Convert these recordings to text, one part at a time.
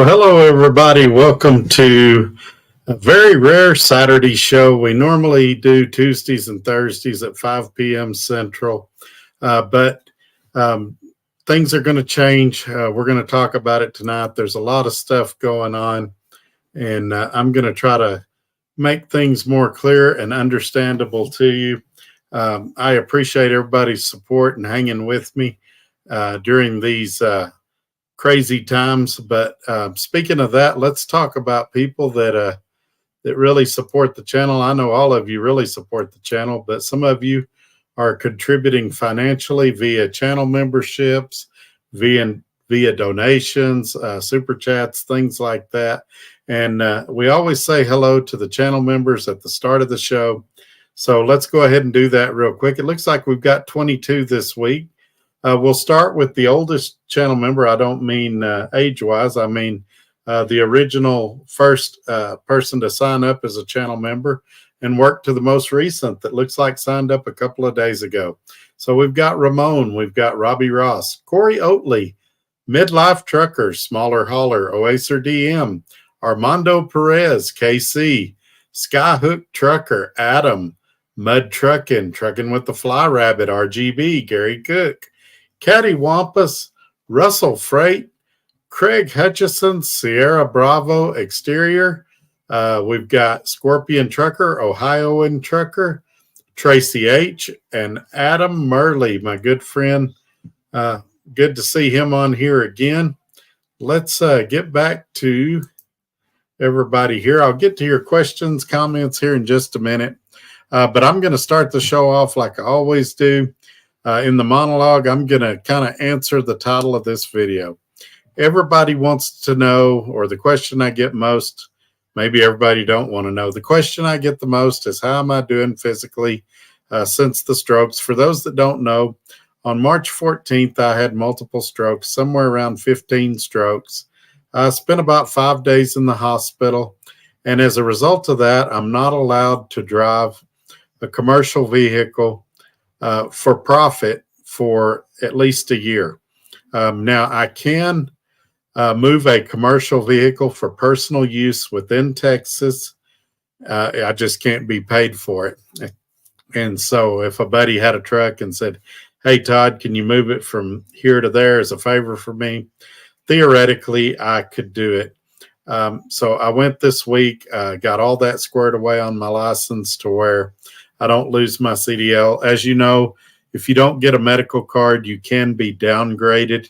Well, hello, everybody. Welcome to a very rare Saturday show. We normally do Tuesdays and Thursdays at 5 p.m. Central, but things are going to change. We're going to talk about it tonight. There's a lot of stuff going on, and I'm going to try to make things more clear and understandable to you. I appreciate everybody's support and hanging with me during these crazy times. But speaking of that, let's talk about people that really support the channel. I know all of you really support the channel, but some of you are contributing financially via channel memberships, via donations, super chats, things like that. And we always say hello to the channel members at the start of the show. So let's go ahead and do that real quick. It looks like we've got 22 this week. We'll start with the oldest channel member. I don't mean age-wise. I mean the original first person to sign up as a channel member and work to the most recent that looks like signed up a couple of days ago. So we've got Ramon. We've got Robbie Ross, Corey Oatley, Midlife Trucker, Smaller Hauler, Oaser DM, Armando Perez, KC, Skyhook Trucker, Adam, Mud Truckin', Truckin' with the Fly Rabbit, RGB, Gary Cook, Caddy Wampus, Russell Freight, Craig Hutchison, Sierra Bravo Exterior. We've got Scorpion Trucker, Ohioan Trucker, Tracy H, and Adam Murley, my good friend. Good to see him on here again. Let's get back to everybody here. I'll get to your questions, comments here in just a minute. But I'm going to start the show off like I always do. In the monologue, I'm going to kind of answer the title of this video. Everybody wants to know, or the question I get most, maybe everybody don't want to know. The question I get the most is, how am I doing physically since the strokes? For those that don't know, on March 14th, I had multiple strokes, somewhere around 15 strokes. I spent about 5 days in the hospital. And as a result of that, I'm not allowed to drive a commercial vehicle for profit for at least a year. Now, I can move a commercial vehicle for personal use within Texas. I just can't be paid for it. And so if a buddy had a truck and said, hey, Todd, can you move it from here to there as a favor for me? Theoretically, I could do it. So I went this week, got all that squared away on my license to where I don't lose my CDL. As you know, if you don't get a medical card, you can be downgraded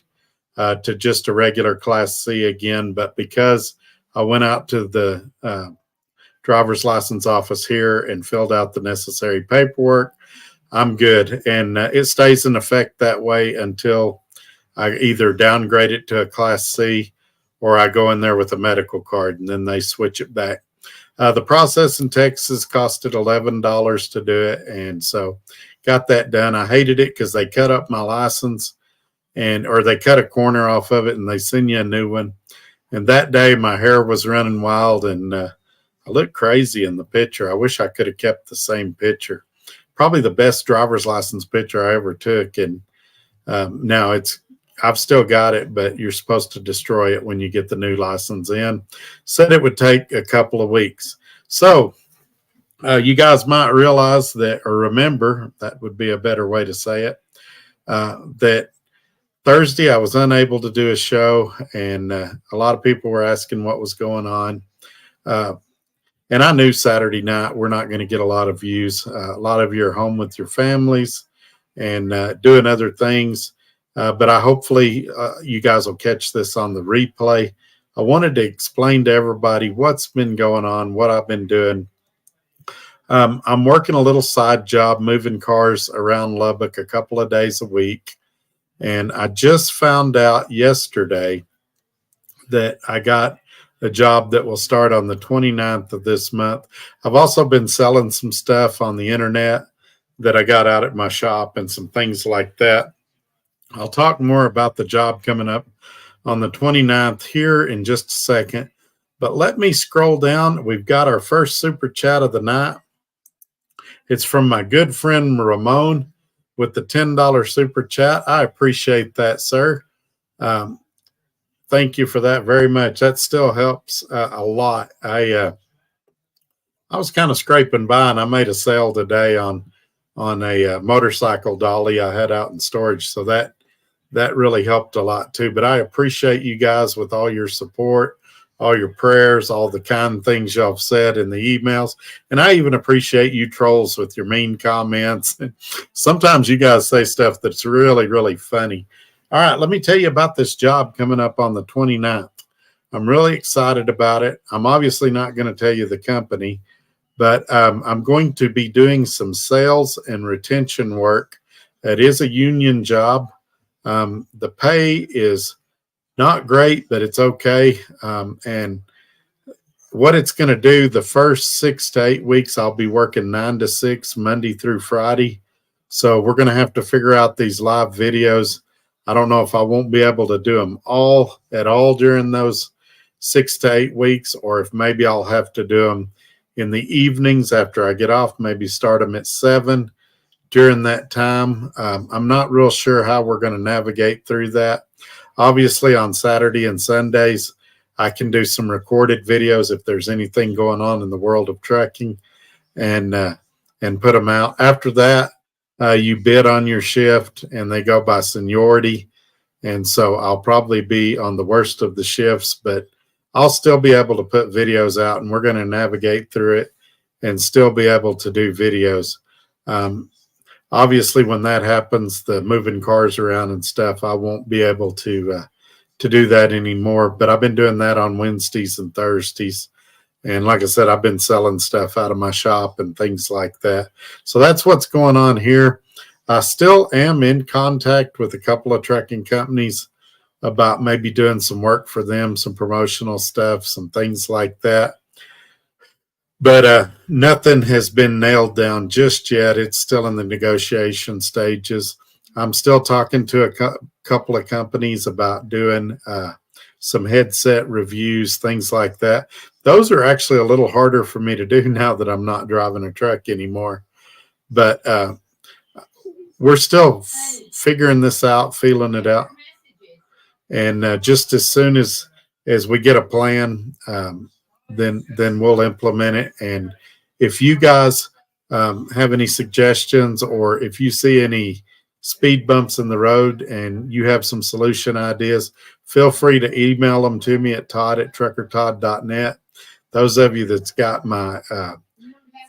to just a regular Class C again. But because I went out to the driver's license office here and filled out the necessary paperwork, I'm good. And it stays in effect that way until I either downgrade it to a Class C or I go in there with a medical card, and then they switch it back. The process in Texas costed $11 to do it, and so got that done. I hated it because they cut up my license, or they cut a corner off of it, and they send you a new one. And that day, my hair was running wild, and I looked crazy in the picture. I wish I could have kept the same picture. Probably the best driver's license picture I ever took, and now I've still got it, but you're supposed to destroy it when you get the new license in. Said it would take a couple of weeks. So you guys might realize that, or remember, that would be a better way to say it, that Thursday I was unable to do a show, and a lot of people were asking what was going on. And I knew Saturday night we're not going to get a lot of views. A lot of you are home with your families and doing other things. But hopefully you guys will catch this on the replay. I wanted to explain to everybody what's been going on, what I've been doing. I'm working a little side job, moving cars around Lubbock a couple of days a week. And I just found out yesterday that I got a job that will start on the 29th of this month. I've also been selling some stuff on the internet that I got out at my shop and some things like that. I'll talk more about the job coming up on the 29th here in just a second. But let me scroll down. We've got our first super chat of the night. It's from my good friend Ramon with the $10 super chat. I appreciate that, sir. thank you for that very much. That still helps a lot. I was kind of scraping by, and I made a sale today on a motorcycle dolly I had out in storage, so that really helped a lot too. But I appreciate you guys with all your support, all your prayers, all the kind things y'all have said in the emails. And I even appreciate you trolls with your mean comments. Sometimes you guys say stuff that's really, really funny. All right, let me tell you about this job coming up on the 29th. I'm really excited about it. I'm obviously not going to tell you the company, but I'm going to be doing some sales and retention work. It is a union job. The pay is not great, but it's okay. And what it's going to do, the first 6 to 8 weeks, I'll be working 9 to 6, Monday through Friday. So we're going to have to figure out these live videos. I don't know if I won't be able to do them all at all during those 6 to 8 weeks, or if maybe I'll have to do them in the evenings after I get off, maybe start them at 7 during that time. I'm not real sure how we're going to navigate through that. Obviously, on Saturday and Sundays, I can do some recorded videos if there's anything going on in the world of trucking, and put them out. After that, you bid on your shift, and they go by seniority. And so I'll probably be on the worst of the shifts, but I'll still be able to put videos out, and we're going to navigate through it and still be able to do videos. Obviously, when that happens, the moving cars around and stuff, I won't be able to do that anymore. But I've been doing that on Wednesdays and Thursdays. And like I said, I've been selling stuff out of my shop and things like that. So that's what's going on here. I still am in contact with a couple of trucking companies about maybe doing some work for them, some promotional stuff, some things like that. But nothing has been nailed down just yet. It's still in the negotiation stages. I'm still talking to a couple of companies about doing some headset reviews, things like that. Those are actually a little harder for me to do now that I'm not driving a truck anymore. But we're still figuring this out, feeling it out. And just as soon as we get a plan, then we'll implement it. And if you guys have any suggestions, or if you see any speed bumps in the road and you have some solution ideas, feel free to email them to me at todd@truckertodd.net. Those of you that's got my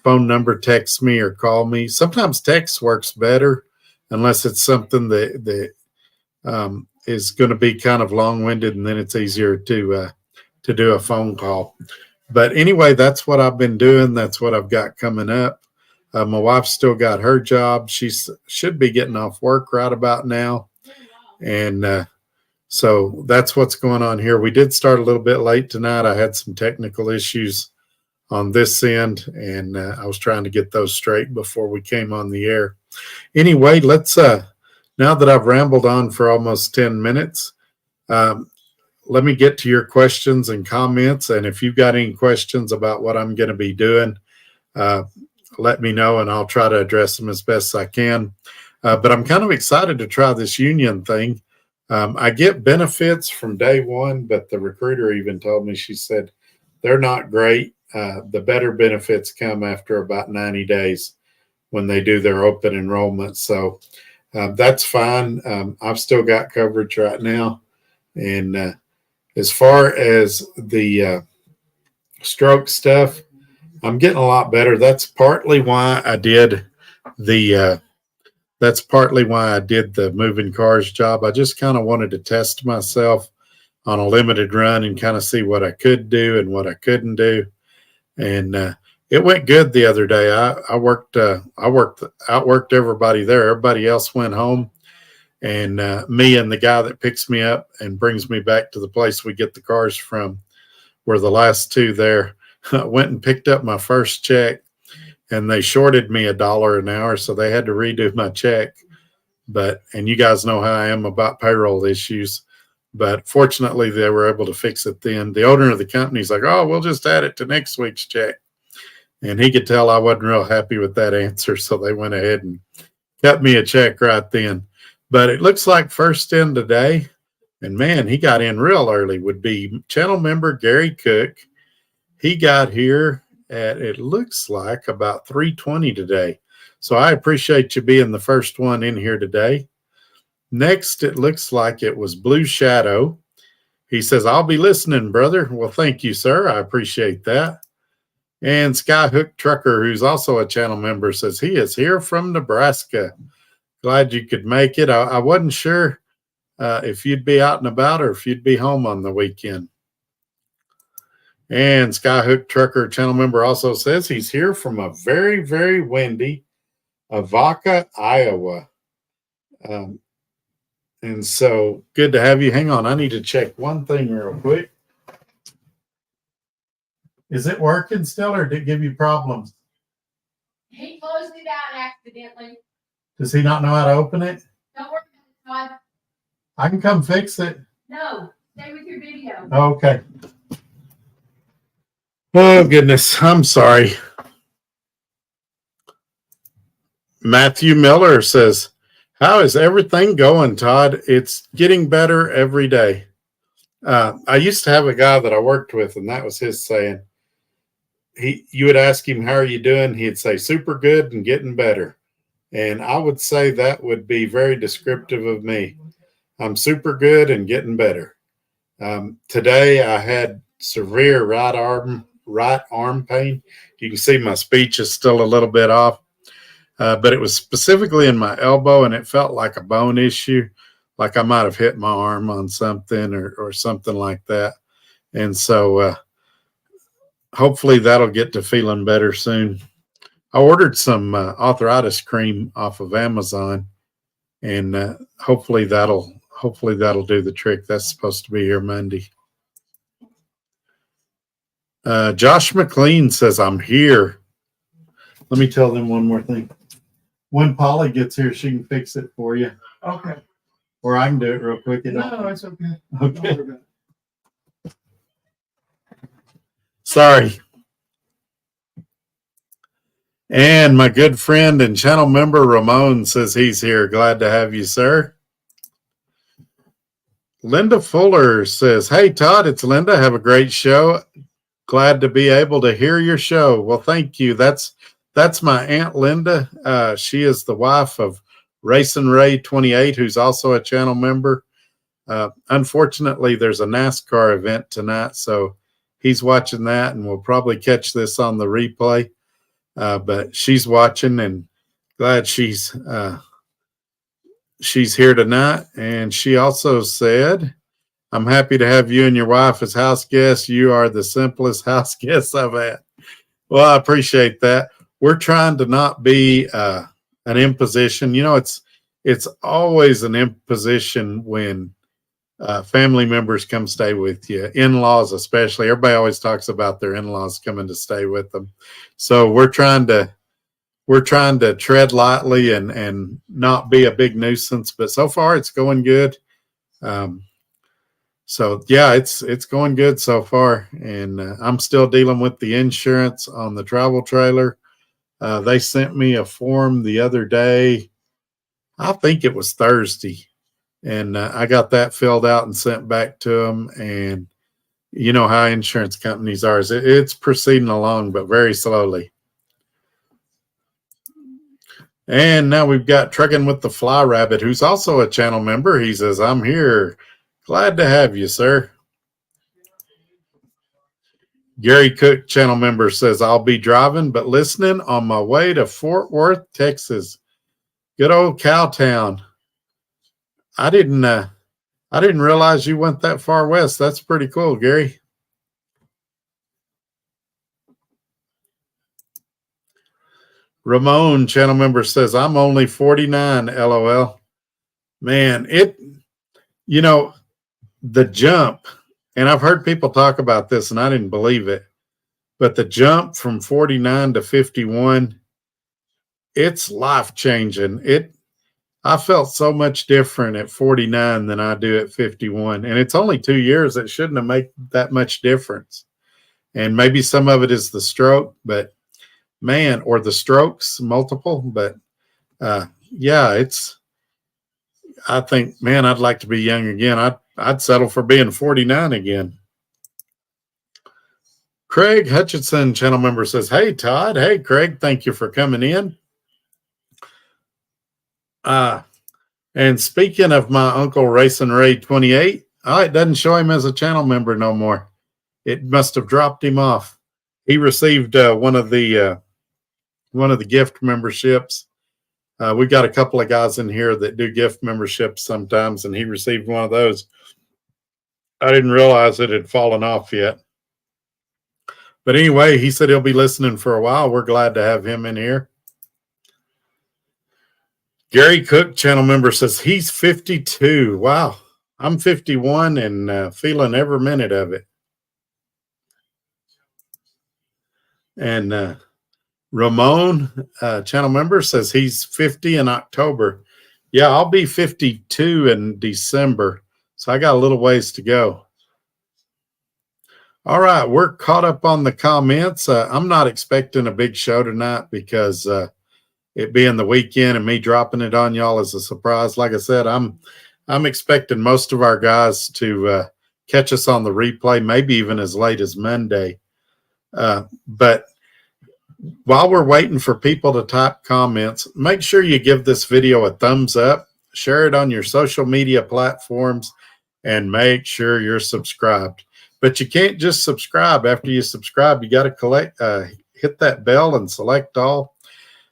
phone number, text me or call me. Sometimes text works better, unless it's something that is going to be kind of long-winded, and then it's easier to do a phone call. But anyway, that's what I've been doing. That's what I've got coming up. My wife's still got her job. She should be getting off work right about now. And so that's what's going on here. We did start a little bit late tonight. I had some technical issues on this end, and I was trying to get those straight before we came on the air. Anyway, let's now that I've rambled on for almost 10 minutes, let me get to your questions and comments. And if you've got any questions about what I'm going to be doing, let me know, and I'll try to address them as best I can. But I'm kind of excited to try this union thing. I get benefits from day one, but the recruiter even told me, she said, they're not great. The better benefits come after about 90 days when they do their open enrollment. So that's fine. I've still got coverage right now. And as far as the stroke stuff, I'm getting a lot better. That's partly why I did the moving cars job. I just kind of wanted to test myself on a limited run and kind of see what I could do and what I couldn't do. And it went good the other day. I outworked everybody there. Everybody else went home, and me and the guy that picks me up and brings me back to the place we get the cars from were the last two there. I went and picked up my first check, and they shorted me $1 an hour, so they had to redo my check. And you guys know how I am about payroll issues. But fortunately, they were able to fix it then. The owner of the company's like, oh, we'll just add it to next week's check. And he could tell I wasn't real happy with that answer, so they went ahead and cut me a check right then. But it looks like first in today, and man, he got in real early, would be channel member Gary Cook. He got here at, it looks like, about 3:20 today. So I appreciate you being the first one in here today. Next, it looks like it was Blue Shadow. He says, I'll be listening, brother. Well, thank you, sir. I appreciate that. And Skyhook Trucker, who's also a channel member, says he is here from Nebraska. Glad you could make it. I wasn't sure if you'd be out and about or if you'd be home on the weekend. And Skyhook Trucker channel member also says he's here from a very, very windy Avoca, Iowa. And so good to have you. Hang on. I need to check one thing real quick. Is it working still, or did it give you problems? He closed it out accidentally. Does he not know how to open it? Don't worry about it, Todd. I can come fix it. No, stay with your video. Okay. Oh, goodness. I'm sorry. Matthew Miller says, how is everything going, Todd? It's getting better every day. I used to have a guy that I worked with, and that was his saying. You would ask him, how are you doing? He'd say, super good and getting better. And I would say that would be very descriptive of me. I'm super good and getting better. Today I had severe right arm pain. You can see my speech is still a little bit off, but it was specifically in my elbow, and it felt like a bone issue, like I might have hit my arm on something or something like that. And so hopefully that'll get to feeling better soon. I ordered some arthritis cream off of Amazon, and hopefully that'll do the trick. That's supposed to be here Monday. Josh McLean says, I'm here. Let me tell them one more thing. When Polly gets here, she can fix it for you. Okay. Or I can do it real quick. No, it's okay. Okay. Sorry. And my good friend and channel member Ramon says he's here. Glad to have you, sir. Linda Fuller says, hey, Todd, it's Linda. Have a great show. Glad to be able to hear your show. Well, thank you. That's my Aunt Linda. She is the wife of Racing Ray 28, who's also a channel member. Unfortunately, there's a NASCAR event tonight, so he's watching that, and we'll probably catch this on the replay. But she's watching, and glad she's here tonight. And she also said, I'm happy to have you and your wife as house guests. You are the simplest house guests I've had. Well, I appreciate that. We're trying to not be an imposition. You know, it's always an imposition when family members come stay with you, in-laws especially. Everybody always talks about their in-laws coming to stay with them. So we're trying to tread lightly and not be a big nuisance. But so far, it's going good. So yeah, it's going good so far, and I'm still dealing with the insurance on the travel trailer. They sent me a form the other day. I think it was Thursday, and I got that filled out and sent back to them. And you know how insurance companies are. It's proceeding along, but very slowly. And now we've got Trucking with the Fly Rabbit, who's also a channel member. He says, I'm here. Glad to have you, sir. Gary Cook, channel member, says, I'll be driving but listening on my way to Fort Worth, Texas. Good old Cowtown. I didn't realize you went that far west. That's pretty cool, Gary. Ramon, channel member, says, I'm only 49, LOL. Man, the jump, and I've heard people talk about this, and I didn't believe it, but the jump from 49 to 51, it's life-changing. I felt so much different at 49 than I do at 51, and it's only 2 years. It shouldn't have made that much difference. And maybe some of it is the stroke, but man, or the strokes, multiple, but yeah, I think, man, I'd like to be young again. I'd settle for being 49 again. Craig Hutchinson, channel member, says, "Hey, Todd." Hey, Craig, thank you for coming in. And speaking of my uncle Racing Ray 28, it doesn't show him as a channel member no more. It must have dropped him off. He received one of the gift memberships. We got a couple of guys in here that do gift memberships sometimes, and he received one of those. I didn't realize it had fallen off yet. But anyway, he said he'll be listening for a while. We're glad to have him in here. Gary Cook, channel member, says he's 52. Wow. I'm 51 and feeling every minute of it. And Ramon, channel member, says he's 50 in October. Yeah, I'll be 52 in December. So I got a little ways to go. All right, we're caught up on the comments. I'm not expecting a big show tonight because it being the weekend and me dropping it on y'all is a surprise. Like I said, I'm expecting most of our guys to catch us on the replay, maybe even as late as Monday. But while we're waiting for people to type comments, make sure you give this video a thumbs up, share it on your social media platforms, and make sure you're subscribed. But you can't just subscribe. After you subscribe, you got to hit that bell and select all.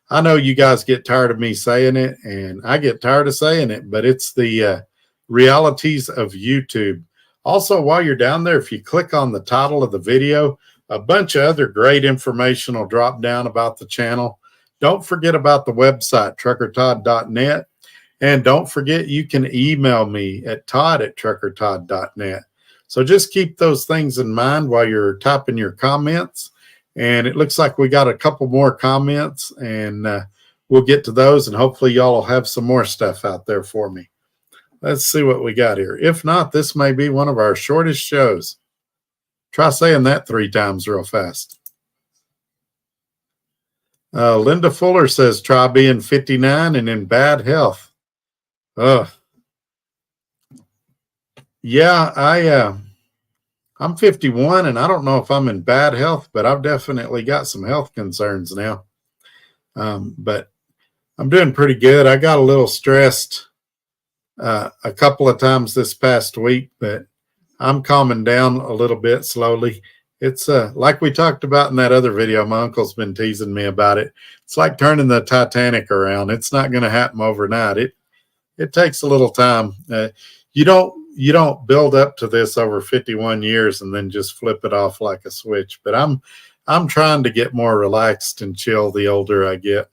I know you guys get tired of me saying it, and I get tired of saying it, but it's the realities of YouTube. Also, while you're down there, if you click on the title of the video, a bunch of other great information will drop down about the channel. Don't forget about the website, truckertodd.net. And don't forget, you can email me at todd@truckertodd.net. So just keep those things in mind while you're typing your comments. And it looks like we got a couple more comments, and we'll get to those, and hopefully y'all will have some more stuff out there for me. Let's see what we got here. If not, this may be one of our shortest shows. Try saying that 3 times real fast. Linda Fuller says, try being 59 and in bad health. Yeah, I'm 51, and I don't know if I'm in bad health, but I've definitely got some health concerns now. But I'm doing pretty good. I got a little stressed a couple of times this past week, but I'm calming down a little bit slowly. It's like we talked about in that other video. My uncle's been teasing me about it. It's like turning the Titanic around. It's not going to happen overnight. It takes a little time. You don't build up to this over 51 years and then just flip it off like a switch. But I'm trying to get more relaxed and chill the older I get.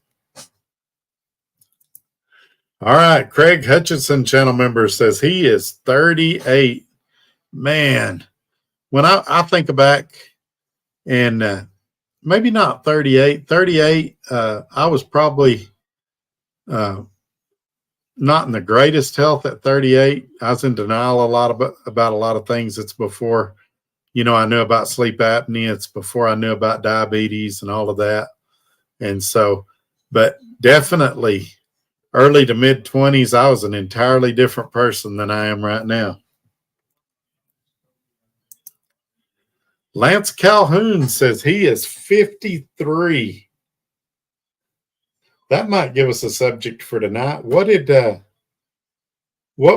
All right, Craig Hutchinson, channel member, says he is 38. Man, when I think back, and maybe not 38, I was probably not in the greatest health at 38. I was in denial about a lot of things. It's before, I knew about sleep apnea. It's before I knew about diabetes and all of that. And so, but definitely early to mid 20s, I was an entirely different person than I am right now. Lance Calhoun says he is 53. That might give us a subject for tonight. What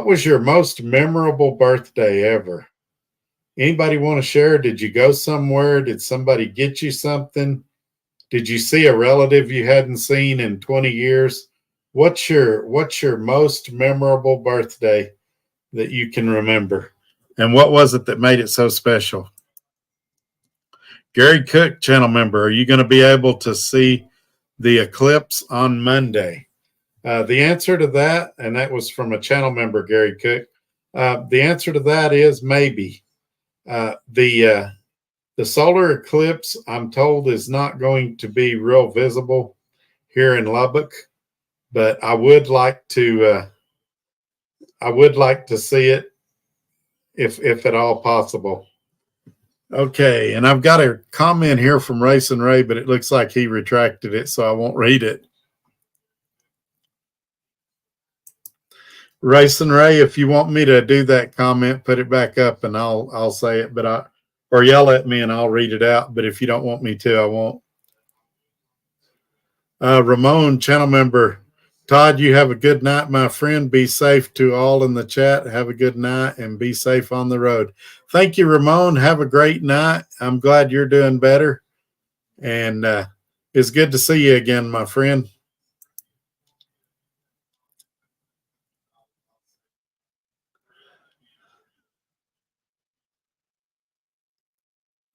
was your most memorable birthday ever? Anybody want to share? Did you go somewhere? Did somebody get you something? Did you see a relative you hadn't seen in 20 years? What's your most memorable birthday that you can remember? And what was it that made it so special? Gary Cook, channel member, are you going to be able to see the eclipse on Monday? The answer to that, and that was from a channel member, Gary Cook. The answer to that is maybe. The solar eclipse, I'm told, is not going to be real visible here in Lubbock, but I would like to see it if at all possible. Okay, and I've got a comment here from Racing Ray, but it looks like he retracted it, so I won't read it. Racing Ray, if you want me to do that comment, put it back up and I'll say it, or yell at me and I'll read it out. But if you don't want me to, I won't. Ramon, channel member, Todd, you have a good night, my friend. Be safe to all in the chat. Have a good night and be safe on the road. Thank you, Ramon. Have a great night. I'm glad you're doing better. And it's good to see you again, my friend.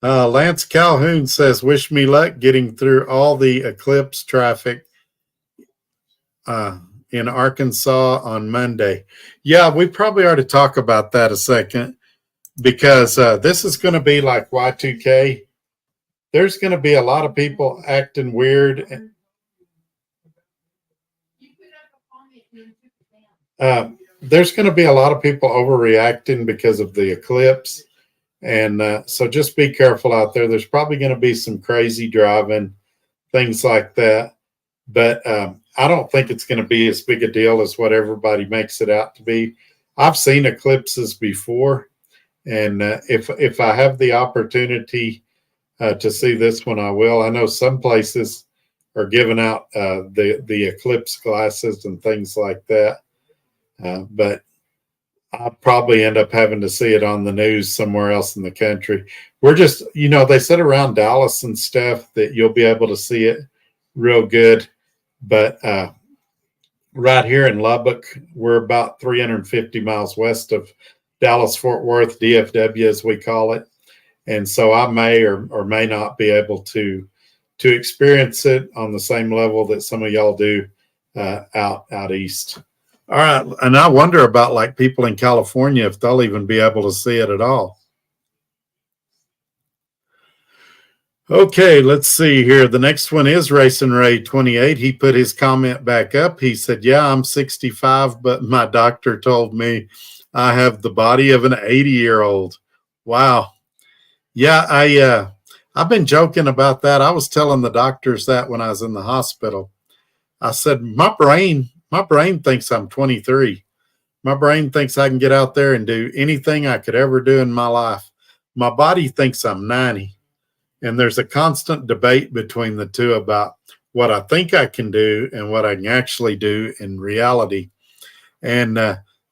Lance Calhoun says, wish me luck getting through all the Eclipse traffic in Arkansas on Monday. Yeah, we probably ought to talk about that a second, because this is going to be like Y2K. There's going to be a lot of people acting weird. There's going to be a lot of people overreacting because of the eclipse. And so just be careful out there. There's probably going to be some crazy driving, things like that. But I don't think it's going to be as big a deal as what everybody makes it out to be. I've seen eclipses before. And if I have the opportunity to see this one, I will. I know some places are giving out the eclipse glasses and things like that. But I'll probably end up having to see it on the news somewhere else in the country. We're just, they said around Dallas and stuff that you'll be able to see it real good. But right here in Lubbock, we're about 350 miles west of Dallas, Fort Worth, DFW, as we call it. And so I may or may not be able to experience it on the same level that some of y'all do out east. All right. And I wonder about like people in California, if they'll even be able to see it at all. Okay, let's see here. The next one is Racing Ray 28. He put his comment back up. He said, yeah, I'm 65, but my doctor told me I have the body of an 80-year-old. Wow. Yeah, I've been joking about that. I was telling the doctors that when I was in the hospital. I said, my brain thinks I'm 23. My brain thinks I can get out there and do anything I could ever do in my life. My body thinks I'm 90. And there's a constant debate between the two about what I think I can do and what I can actually do in reality. And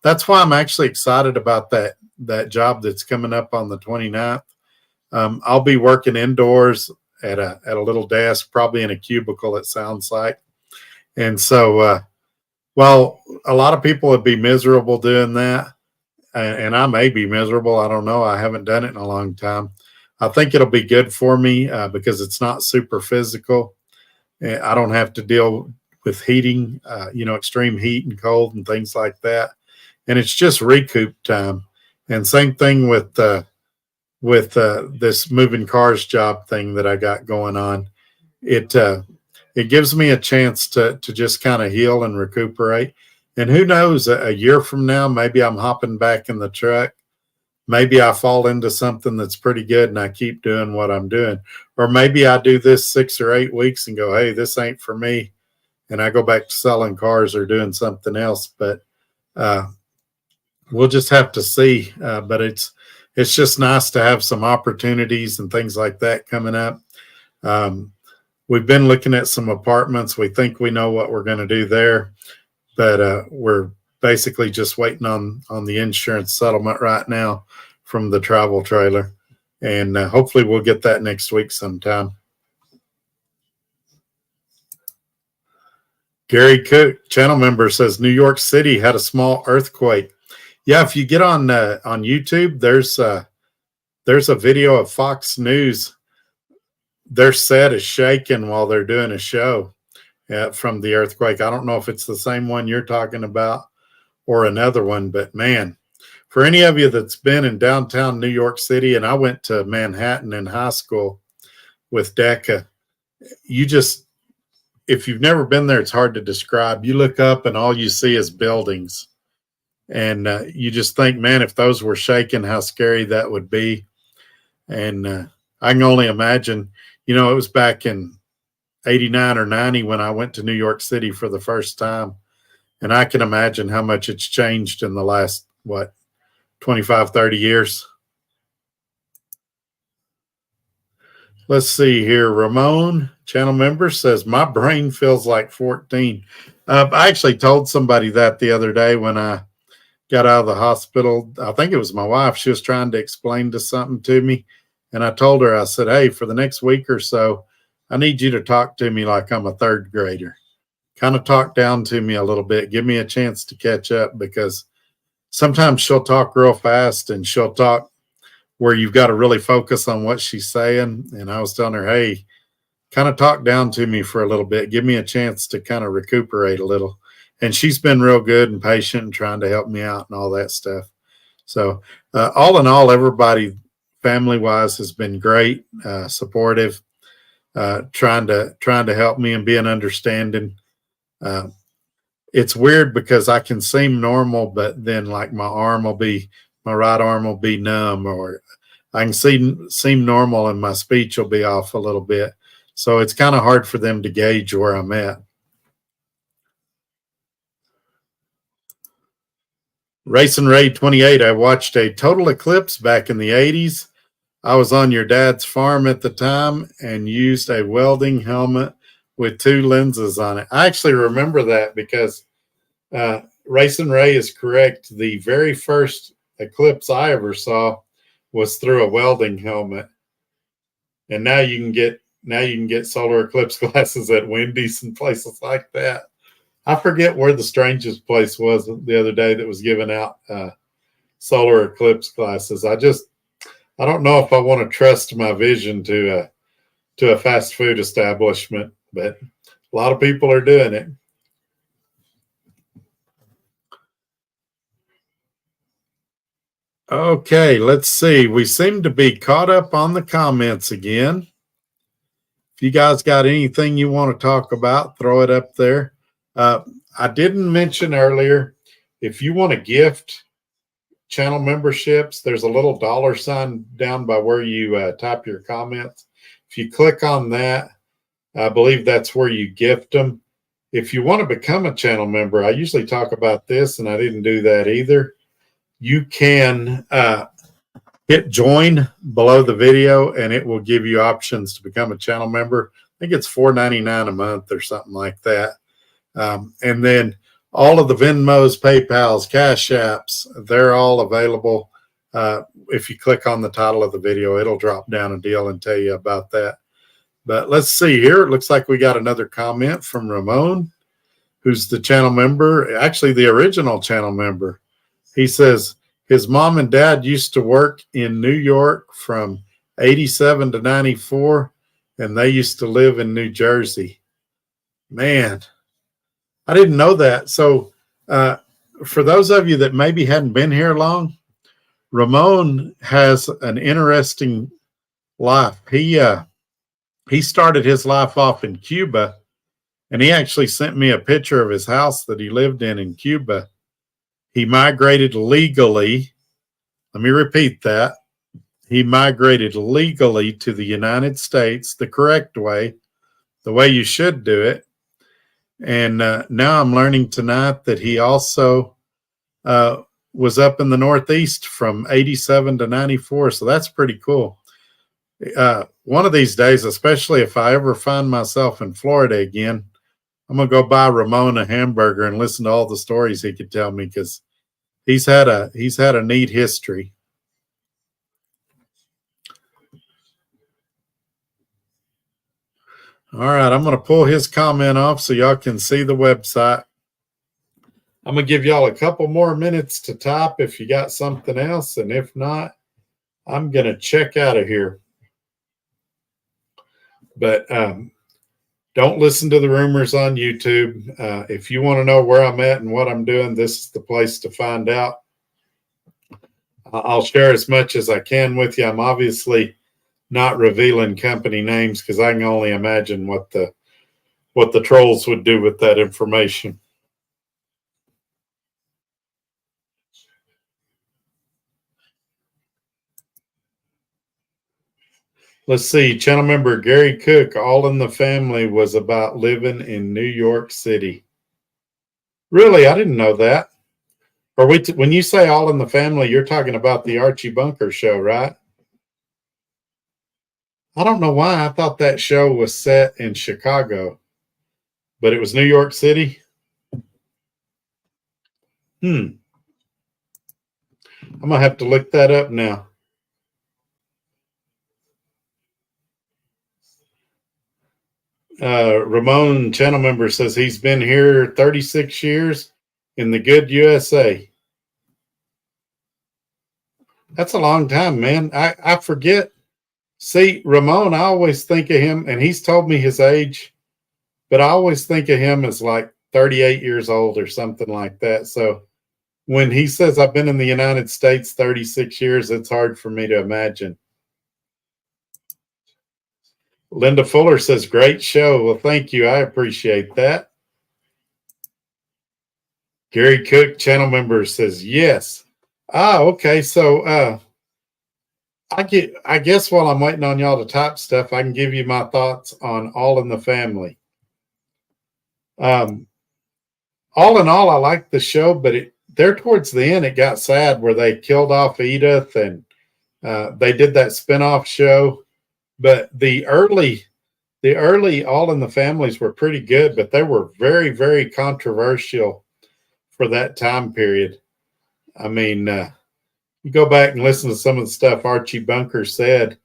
that's why I'm actually excited about that job that's coming up on the 29th. I'll be working indoors at a little desk, probably in a cubicle, it sounds like. And so, well, a lot of people would be miserable doing that. And I may be miserable. I don't know. I haven't done it in a long time. I think it'll be good for me because it's not super physical. I don't have to deal with heating, extreme heat and cold and things like that. And it's just recoup time. And same thing with this moving cars job thing that I got going on. It gives me a chance to just kind of heal and recuperate. And who knows, a year from now, maybe I'm hopping back in the truck. Maybe I fall into something that's pretty good and I keep doing what I'm doing. Or maybe I do this 6 or 8 weeks and go, hey, this ain't for me. And I go back to selling cars or doing something else. But we'll just have to see. But it's just nice to have some opportunities and things like that coming up. We've been looking at some apartments. We think we know what we're going to do there, but we're basically just waiting on the insurance settlement right now from the travel trailer. And hopefully we'll get that next week sometime. Gary Cook, channel member, says New York City had a small earthquake. Yeah, if you get on YouTube, there's a video of Fox News. Their set is shaking while they're doing a show from the earthquake. I don't know if it's the same one you're talking about or another one, but man, for any of you that's been in downtown New York City, and I went to Manhattan in high school with DECA, if you've never been there, it's hard to describe. You look up and all you see is buildings. And you just think, man, if those were shaking, how scary that would be. And I can only imagine, it was back in 89 or 90 when I went to New York City for the first time. And I can imagine how much it's changed in the last, 25, 30 years. Let's see here. Ramon, channel member, says, my brain feels like 14. I actually told somebody that the other day when I got out of the hospital. I think it was my wife. She was trying to explain something to me. And I told her, I said, hey, for the next week or so, I need you to talk to me like I'm a third grader. Kind of talk down to me a little bit. Give me a chance to catch up, because sometimes she'll talk real fast and she'll talk where you've got to really focus on what she's saying. And I was telling her, hey, kind of talk down to me for a little bit. Give me a chance to kind of recuperate a little. And she's been real good and patient and trying to help me out and all that stuff. So all in all, everybody family-wise has been great, supportive, trying to help me and being understanding. It's weird because I can seem normal, but then like my right arm will be numb, or I can seem normal and my speech will be off a little bit. So it's kind of hard for them to gauge where I'm at. Racing Ray 28, I watched a total eclipse back in the 80s. I was on your dad's farm at the time and used a welding helmet with 2 lenses on it. I actually remember that because Racing Ray is correct. The very first eclipse I ever saw was through a welding helmet. And now you can get solar eclipse glasses at Wendy's and places like that. I forget where the strangest place was the other day that was giving out solar eclipse glasses. I don't know if I want to trust my vision to a fast food establishment, but a lot of people are doing it. Okay, let's see. We seem to be caught up on the comments again. If you guys got anything you want to talk about, throw it up there. I didn't mention earlier, if you want to gift channel memberships, there's a little $ down by where you type your comments. If you click on that, I believe that's where you gift them. If you want to become a channel member, I usually talk about this, and I didn't do that either. You can hit join below the video, and it will give you options to become a channel member. I think it's $4.99 a month or something like that. And then all of the Venmos, PayPals, Cash Apps, they're all available. If you click on the title of the video, it'll drop down a deal and tell you about that. But let's see here. It looks like we got another comment from Ramon, who's the channel member, actually the original channel member. He says his mom and dad used to work in New York from 87 to 94, and they used to live in New Jersey. Man, I didn't know that. So for those of you that maybe hadn't been here long, Ramon has an interesting life. He started his life off in Cuba, and he actually sent me a picture of his house that he lived in Cuba. He migrated legally. Let me repeat that. He migrated legally to the United States the correct way, the way you should do it. And now I'm learning tonight that he also was up in the Northeast from 87 to 94. So that's pretty cool. One of these days, especially if I ever find myself in Florida again, I'm going to go buy Ramon a hamburger and listen to all the stories he could tell me, because he's had a neat history. All right, I'm going to pull his comment off so y'all can see the website. I'm going to give y'all a couple more minutes to type if you got something else, and if not, I'm going to check out of here. But don't listen to the rumors on YouTube. If you want to know where I'm at and what I'm doing, this is the place to find out. I'll share as much as I can with you. I'm obviously not revealing company names because I can only imagine what the trolls would do with that information. Let's see. Channel member Gary Cook, All in the Family was about living in New York City. Really? I didn't know that. Or when you say All in the Family, you're talking about the Archie Bunker show, right? I don't know why I thought that show was set in Chicago, but it was New York City. I'm going to have to look that up now. Ramon, channel member, says he's been here 36 years in the good USA. That's a long time, man. I forget. See, Ramon, I always think of him, and he's told me his age, but I always think of him as like 38 years old or something like that. So when he says I've been in the United States 36 years, it's hard for me to imagine. Linda Fuller says, great show. Well, thank you. I appreciate that. Gary Cook, channel member, says, yes. Okay. So I guess while I'm waiting on y'all to type stuff, I can give you my thoughts on All in the Family. All in all, I liked the show, but there towards the end, it got sad where they killed off Edith and they did that spinoff show. But the early All in the Families were pretty good, but they were very, very controversial for that time period. I mean, you go back and listen to some of the stuff Archie Bunker said,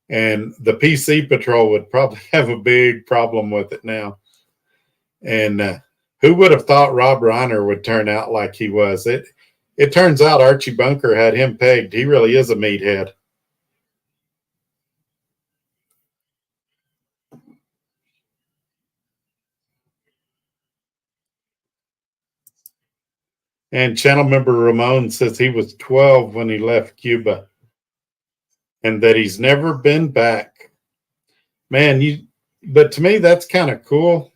and the PC Patrol would probably have a big problem with it now. And who would have thought Rob Reiner would turn out like he was? It turns out Archie Bunker had him pegged. He really is a meathead. And channel member Ramon says he was 12 when he left Cuba and that he's never been back. Man, but to me, that's kind of cool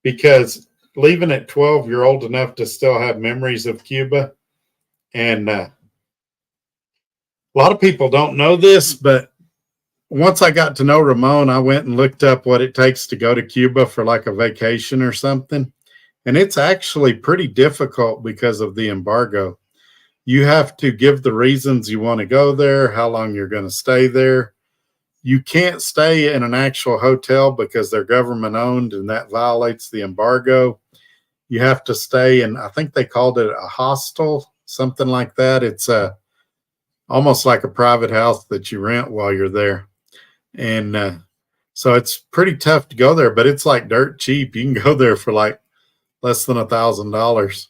because leaving at 12, you're old enough to still have memories of Cuba. And a lot of people don't know this, but once I got to know Ramon, I went and looked up what it takes to go to Cuba for like a vacation or something. And it's actually pretty difficult because of the embargo. You have to give the reasons you want to go there, how long you're going to stay there. You can't stay in an actual hotel because they're government owned and that violates the embargo. You have to stay in, I think they called it a hostel, something like that. It's almost like a private house that you rent while you're there. And so it's pretty tough to go there, but it's like dirt cheap. You can go there for like less than $1,000.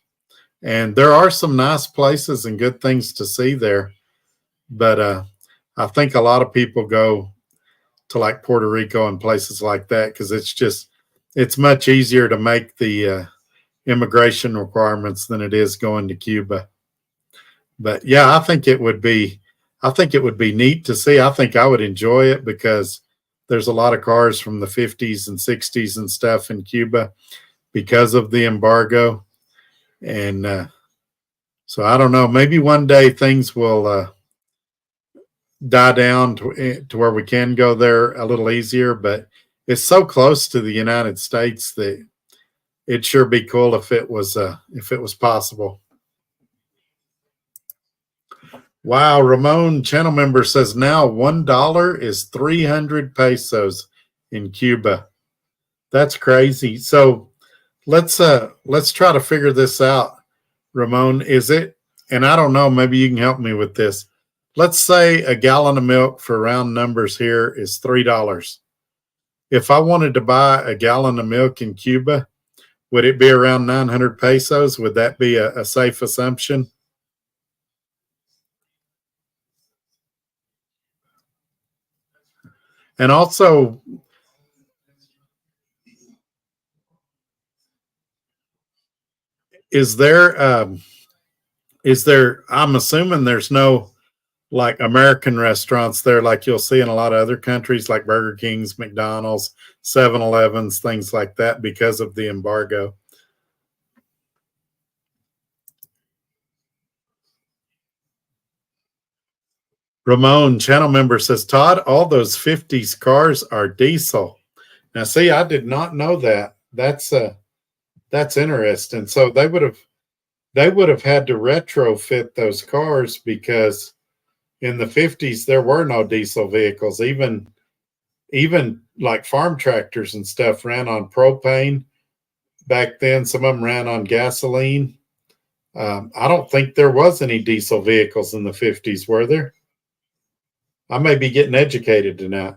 And there are some nice places and good things to see there. But I think a lot of people go to like Puerto Rico and places like that because it's much easier to make the immigration requirements than it is going to Cuba. But yeah, I think it would be neat to see. I think I would enjoy it because there's a lot of cars from the 50s and 60s and stuff in Cuba because of the embargo. And so I don't know, maybe one day things will die down to where we can go there a little easier, but it's so close to the United States that it'd sure be cool if it was possible. Wow, Ramon, channel member, says now $1 is 300 pesos in Cuba. That's crazy. So let's try to figure this out. Ramon, is it, and I don't know, maybe you can help me with this. Let's say a gallon of milk for round numbers here is $3. If I wanted to buy a gallon of milk in Cuba, would it be around 900 pesos? Would that be a safe assumption? And also, is there, I'm assuming there's no like American restaurants there like you'll see in a lot of other countries like Burger King's, McDonald's, 7-Elevens, things like that because of the embargo. Ramon, channel member, says, Todd, all those 50s cars are diesel. Now, see, I did not know that. That's That's interesting. So they would have had to retrofit those cars because in the 50s there were no diesel vehicles. Even like farm tractors and stuff ran on propane back then. Some of them ran on gasoline. I don't think there was any diesel vehicles in the 50s, were there? I may be getting educated tonight.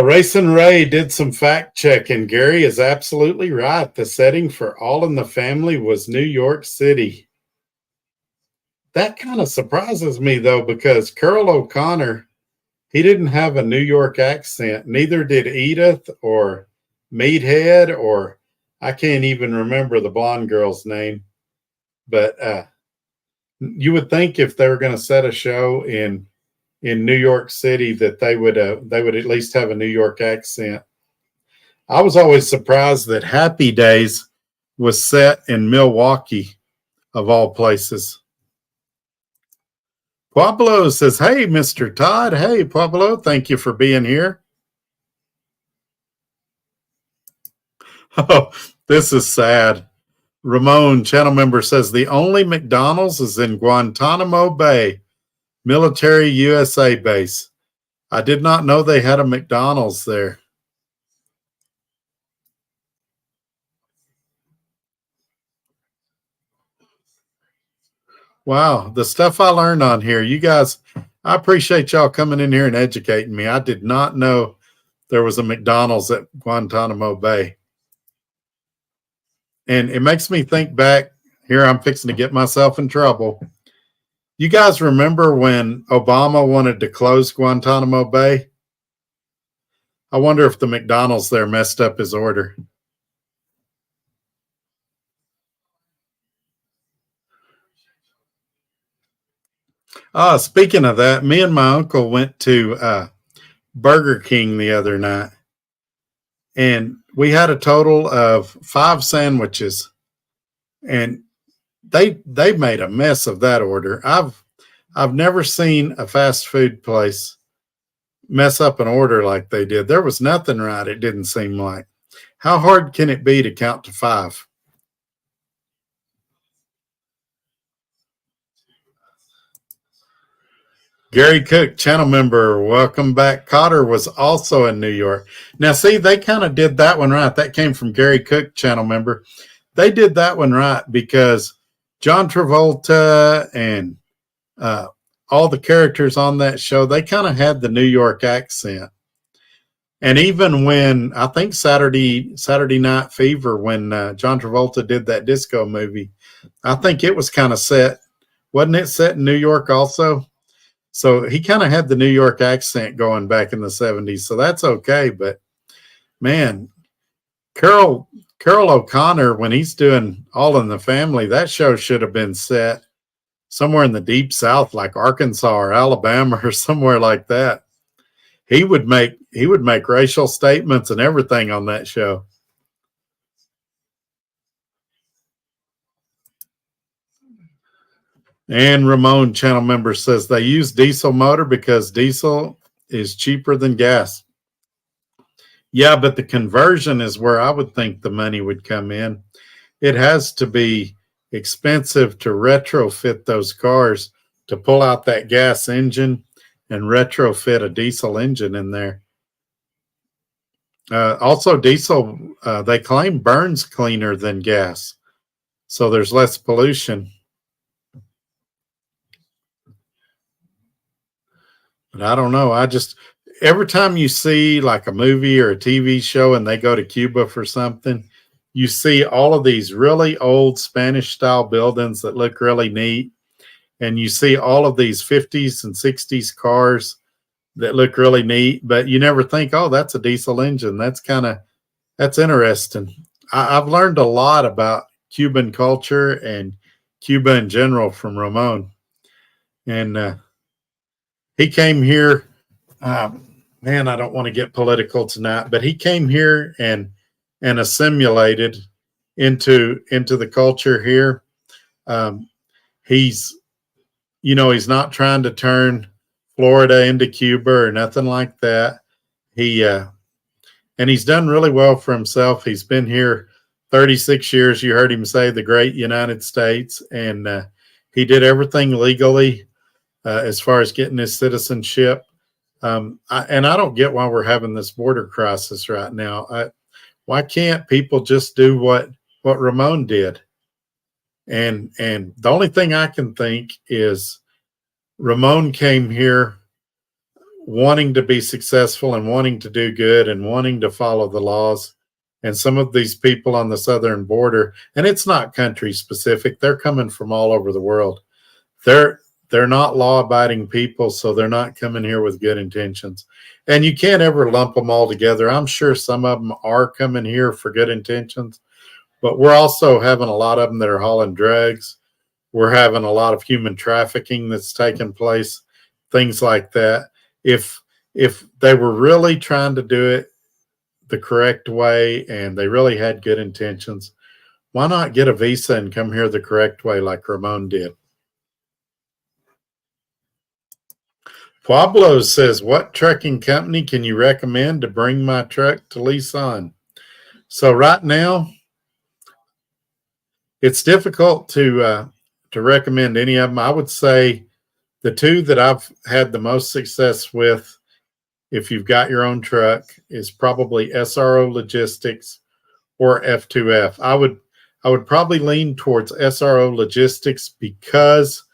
Racing Ray did some fact checking. Gary is absolutely right. The setting for All in the Family was New York City. That kind of surprises me, though, because Carl O'Connor, he didn't have a New York accent. Neither did Edith or Meathead, or I can't even remember the blonde girl's name. But you would think if they were going to set a show in New York City that they would at least have a New York accent. I was always surprised that Happy Days was set in Milwaukee, of all places. Pablo says, "Hey, Mr. Todd." Hey, Pablo, thank you for being here. Oh, this is sad. Ramon, channel member, says the only McDonald's is in Guantanamo Bay, military USA base. I did not know they had a McDonald's there. Wow, the stuff I learned on here. You guys, I appreciate y'all coming in here and educating me. I did not know there was a McDonald's at Guantanamo Bay. And it makes me think back. Here I'm fixing to get myself in trouble. You guys remember when Obama wanted to close Guantanamo Bay? I wonder if the McDonald's there messed up his order. Speaking of that, me and my uncle went to Burger King the other night, and we had a total of 5 sandwiches, and they made a mess of that order. I've never seen a fast food place mess up an order like they did. There was nothing right, it didn't seem like. How hard can it be to count to 5? Gary Cook, channel member, welcome back. Cotter was also in New York. Now, see, they kind of did that one right. That came from Gary Cook, channel member. They did that one right because John Travolta and all the characters on that show, they kind of had the New York accent. And even when, I think Saturday Night Fever, when John Travolta did that disco movie, I think it was kind of set. Wasn't it set in New York also? So he kind of had the New York accent going back in the 70s. So that's okay. But man, Carol O'Connor, when he's doing All in the Family, that show should have been set somewhere in the deep South, like Arkansas or Alabama or somewhere like that. He would make racial statements and everything on that show. And Ramon, channel member, says they use diesel motor because diesel is cheaper than gas. Yeah, but the conversion is where I would think the money would come in. It has to be expensive to retrofit those cars to pull out that gas engine and retrofit a diesel engine in there. Also, diesel, they claim burns cleaner than gas, so there's less pollution. But I don't know. Every time you see like a movie or a TV show and they go to Cuba for something, you see all of these really old Spanish style buildings that look really neat. And you see all of these 50s and 60s cars that look really neat, but you never think, oh, that's a diesel engine. That's interesting. I've learned a lot about Cuban culture and Cuba in general from Ramon. And he came here, man, I don't want to get political tonight, but he came here and assimilated into the culture here. he's, he's not trying to turn Florida into Cuba or nothing like that. And he's done really well for himself. He's been here 36 years. You heard him say the great United States, and he did everything legally as far as getting his citizenship. And I don't get why we're having this border crisis right now. Why can't people just do what Ramon did? And the only thing I can think is Ramon came here wanting to be successful and wanting to do good and wanting to follow the laws. And some of these people on the southern border, and it's not country specific, they're coming from all over the world. They're not law-abiding people, so they're not coming here with good intentions. And you can't ever lump them all together. I'm sure some of them are coming here for good intentions, but we're also having a lot of them that are hauling drugs. We're having a lot of human trafficking that's taking place, things like that. If they were really trying to do it the correct way and they really had good intentions, why not get a visa and come here the correct way like Ramon did? Pablo says, what trucking company can you recommend to bring my truck to lease on? So right now, it's difficult to recommend any of them. I would say the two that I've had the most success with, if you've got your own truck, is probably SRO Logistics or F2F. I would probably lean towards SRO Logistics because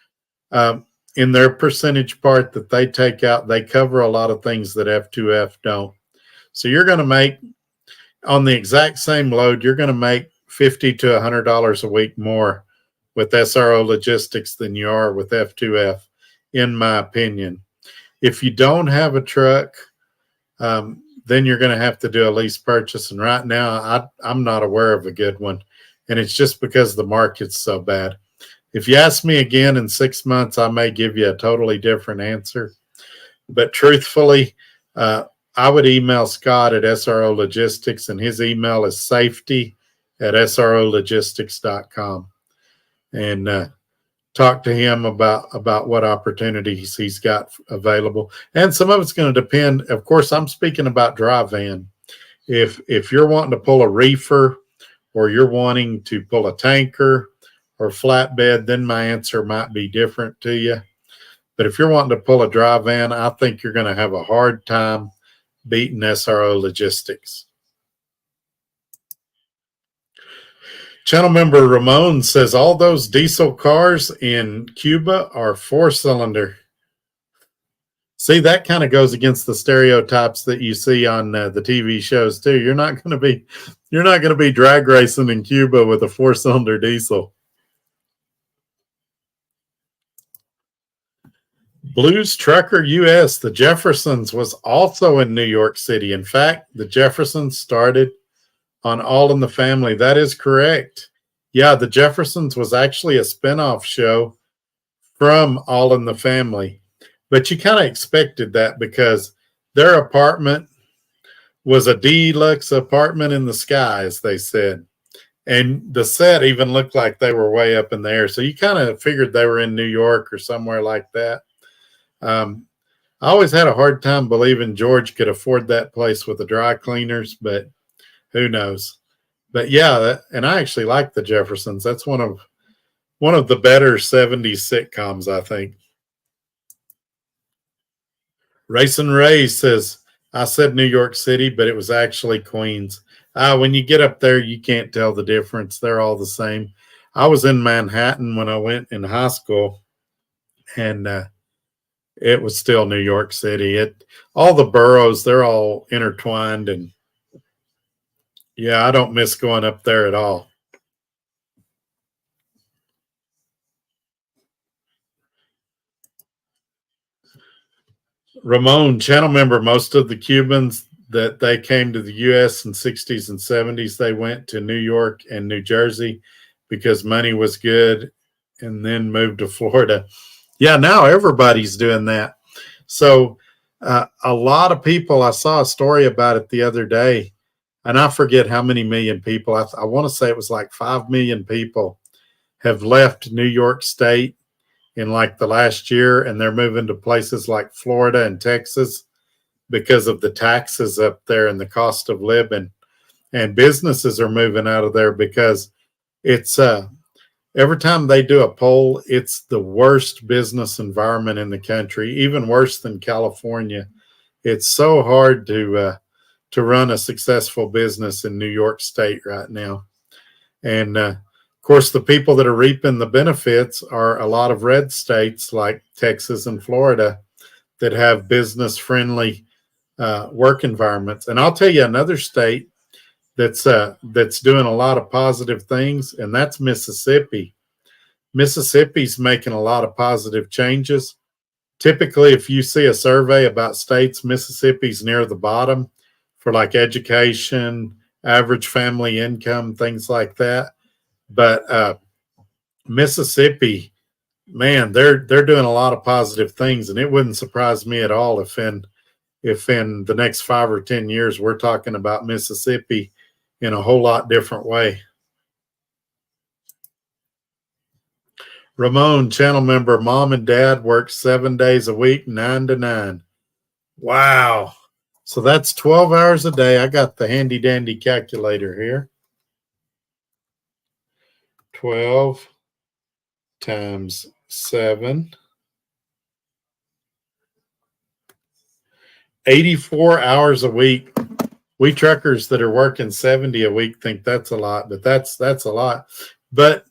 in their percentage part that they take out, they cover a lot of things that F2F don't. So you're going to make, on the exact same load, you're going to make $50 to $100 a week more with SRO Logistics than you are with F2F, in my opinion. If you don't have a truck, then you're going to have to do a lease purchase. And right now, I'm not aware of a good one. And it's just because the market's so bad. If you ask me again in 6 months, I may give you a totally different answer. But truthfully, I would email Scott at SRO Logistics, and his email is safety@srologistics.com. And talk to him about what opportunities he's got available. And some of it's going to depend. Of course, I'm speaking about dry van. If you're wanting to pull a reefer or you're wanting to pull a tanker or flatbed, then my answer might be different to you. But if you're wanting to pull a dry van, I think you're going to have a hard time beating SRO Logistics. Channel member Ramon says all those diesel cars in Cuba are 4-cylinder. See, that kind of goes against the stereotypes that you see on the TV shows too. You're not going to be drag racing in Cuba with a 4-cylinder diesel. Blues Trucker US, the Jeffersons, was also in New York City. In fact, the Jeffersons started on All in the Family. That is correct. Yeah, the Jeffersons was actually a spinoff show from All in the Family. But you kind of expected that because their apartment was a deluxe apartment in the sky, as they said. And the set even looked like they were way up in the air. So you kind of figured they were in New York or somewhere like that. I always had a hard time believing George could afford that place with the dry cleaners, but who knows? But yeah, and I actually like the Jeffersons. That's one of the better 70s sitcoms, I think. Racing Ray says, I said New York City, but it was actually Queens. When you get up there, you can't tell the difference. They're all the same. I was in Manhattan when I went in high school, and it was still New York City. All the boroughs, they're all intertwined, and yeah, I don't miss going up there at all. Ramon, channel member, most of the Cubans that they came to the U.S. in 60s and 70s, they went to New York and New Jersey because money was good and then moved to Florida. Yeah, now everybody's doing that. So a lot of people, I saw a story about it the other day, and I forget how many million people. I want to say it was like 5 million people have left New York State in like the last year, and they're moving to places like Florida and Texas because of the taxes up there and the cost of living. And businesses are moving out of there because it's every time they do a poll, it's the worst business environment in the country, even worse than California. It's so hard to run a successful business in New York State right now. And of course, the people that are reaping the benefits are a lot of red states like Texas and Florida that have business-friendly work environments. And I'll tell you another state that's doing a lot of positive things, and that's Mississippi. Mississippi's making a lot of positive changes. Typically, if you see a survey about states, Mississippi's near the bottom for like education, average family income, things like that. But Mississippi, man, they're doing a lot of positive things, and it wouldn't surprise me at all if in the next 5 or 10 years we're talking about Mississippi in a whole lot different way. Ramon, channel member, mom and dad work 7 days a week, 9 to 9. Wow. So that's 12 hours a day. I got the handy dandy calculator here. 12 times 7. 84 hours a week. We truckers that are working 70 a week think that's a lot, but that's a lot. But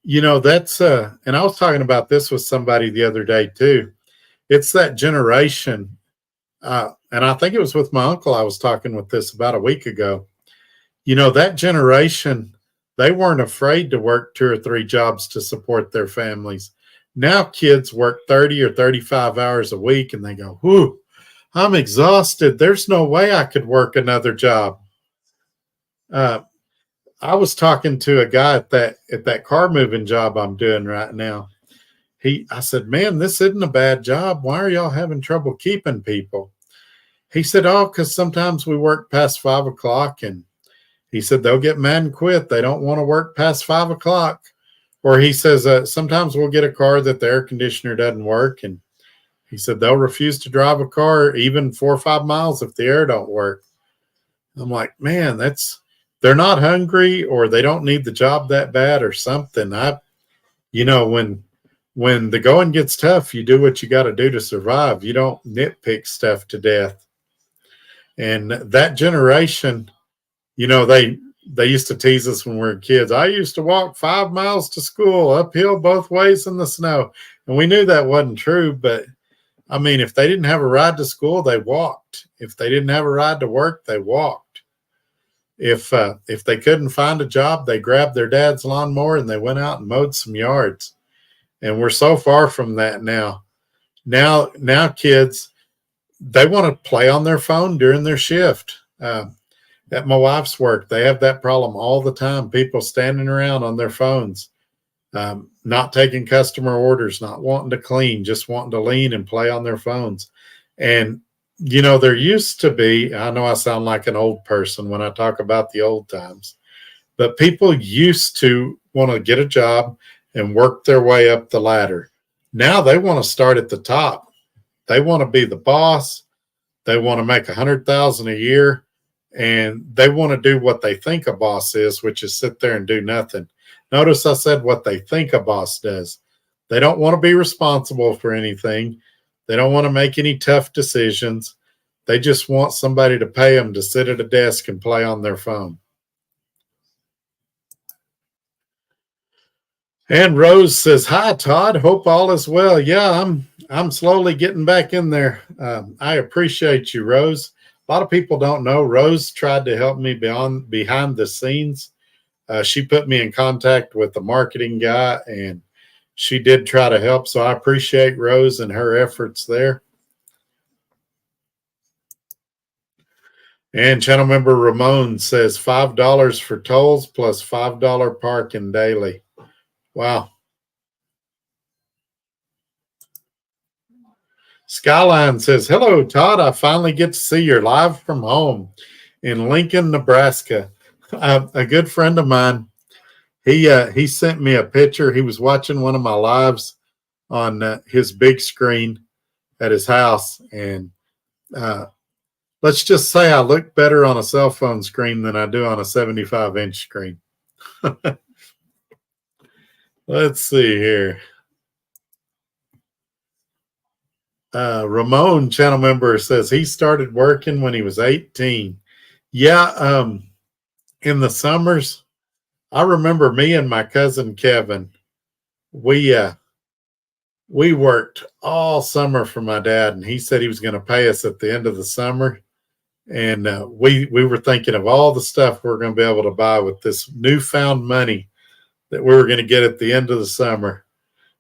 you know, that's and I was talking about this with somebody the other day too. It's that generation, and I think it was with my uncle I was talking with this about a week ago. You know, that generation, they weren't afraid to work 2 or 3 jobs to support their families. Now kids work 30 or 35 hours a week and they go, whew, I'm exhausted. There's no way I could work another job. I was talking to a guy at that car moving job I'm doing right now. I said, man, this isn't a bad job. Why are y'all having trouble keeping people? He said, oh, because sometimes we work past 5 o'clock. And he said, they'll get mad and quit. They don't want to work past 5 o'clock. Or he says, sometimes we'll get a car that the air conditioner doesn't work. And he said, they'll refuse to drive a car even 4 or 5 miles if the air don't work. I'm like, man, they're not hungry or they don't need the job that bad or something. When the going gets tough, you do what you got to do to survive. You don't nitpick stuff to death. And that generation, you know, they used to tease us when we were kids. I used to walk 5 miles to school uphill both ways in the snow. And we knew that wasn't true. But I mean, if they didn't have a ride to school, they walked. If they didn't have a ride to work, they walked. If they couldn't find a job, they grabbed their dad's lawnmower and they went out and mowed some yards. And we're so far from that now. Now kids, they want to play on their phone during their shift. At my wife's work, they have that problem all the time. People standing around on their phones, not taking customer orders, not wanting to clean, just wanting to lean and play on their phones. And you know, there used to be, I know I sound like an old person when I talk about the old times, but people used to want to get a job and work their way up the ladder. Now they want to start at the top. They want to be the boss. They want to make $100,000 a year, and they want to do what they think a boss is, which is sit there and do nothing. Notice I said what they think a boss does. They don't want to be responsible for anything. They don't want to make any tough decisions. They just want somebody to pay them to sit at a desk and play on their phone. And Rose says, hi, Todd. Hope all is well. Yeah, I'm slowly getting back in there. I appreciate you, Rose. A lot of people don't know. Rose tried to help me behind the scenes. She put me in contact with the marketing guy, and she did try to help. So I appreciate Rose and her efforts there. And channel member Ramon says $5 for tolls plus $5 parking daily. Wow. Skyline says, hello, Todd. I finally get to see you live from home in Lincoln, Nebraska. A good friend of mine, he sent me a picture. He was watching one of my lives on his big screen at his house. And let's just say I look better on a cell phone screen than I do on a 75-inch screen. Let's see here. Ramon, channel member, says he started working when he was 18. Yeah, in the summers, I remember me and my cousin Kevin, we worked all summer for my dad, and he said he was going to pay us at the end of the summer. And we were thinking of all the stuff we're going to be able to buy with this newfound money that we were going to get at the end of the summer.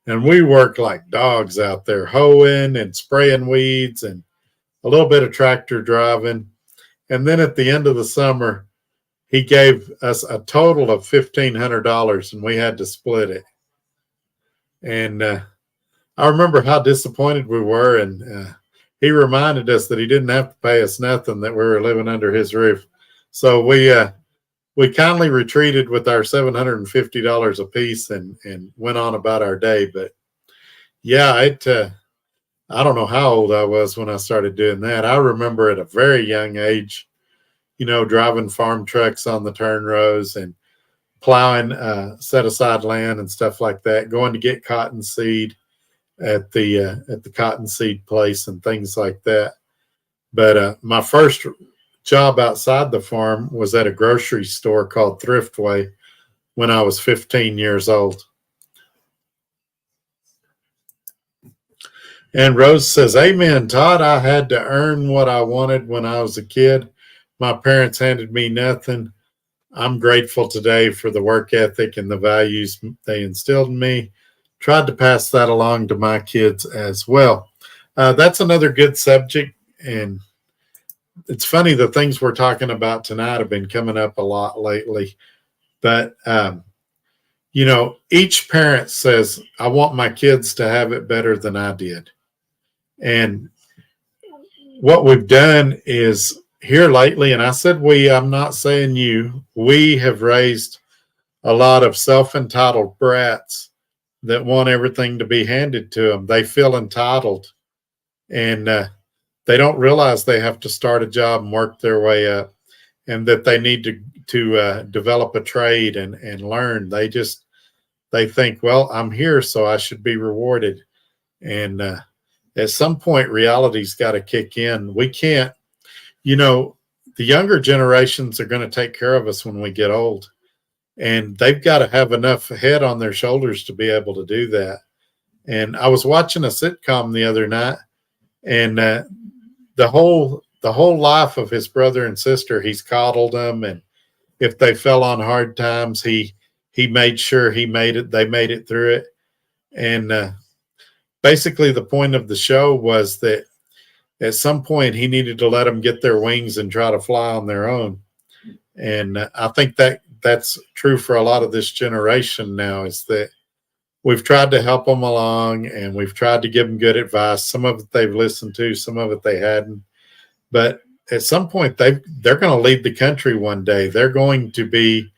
And we worked like dogs out there, hoeing and spraying weeds and a little bit of tractor driving. And then at the end of the summer, he gave us a total of $1,500, and we had to split it. And I remember how disappointed we were, and he reminded us that he didn't have to pay us nothing, that we were living under his roof. So we kindly retreated with our $750 a piece and went on about our day. But yeah, I don't know how old I was when I started doing that. I remember at a very young age, driving farm trucks on the turn rows and plowing set aside land and stuff like that, going to get cottonseed at the cottonseed place and things like that. But my first job outside the farm was at a grocery store called Thriftway when I was 15 years old. And Rose says, amen, Todd. I had to earn what I wanted when I was a kid. My parents handed me nothing. I'm grateful today for the work ethic and the values they instilled in me. Tried to pass that along to my kids as well. That's another good subject. And it's funny, the things we're talking about tonight have been coming up a lot lately. But, each parent says, I want my kids to have it better than I did. And what we've done is here lately, and I said I'm not saying you, we have raised a lot of self-entitled brats that want everything to be handed to them. They feel entitled, and they don't realize they have to start a job and work their way up, and that they need to develop a trade and learn. They think, well, I'm here, so I should be rewarded. And at some point, reality's got to kick in. We can't, the younger generations are going to take care of us when we get old. And they've got to have enough head on their shoulders to be able to do that. And I was watching a sitcom the other night, and the whole life of his brother and sister, he's coddled them, and if they fell on hard times, he made sure they made it through it. And basically, the point of the show was that at some point he needed to let them get their wings and try to fly on their own. And I think that's true for a lot of this generation now, is that we've tried to help them along, and we've tried to give them good advice. Some of it they've listened to, some of it they hadn't. But at some point, they're going to lead the country one day. They're going to be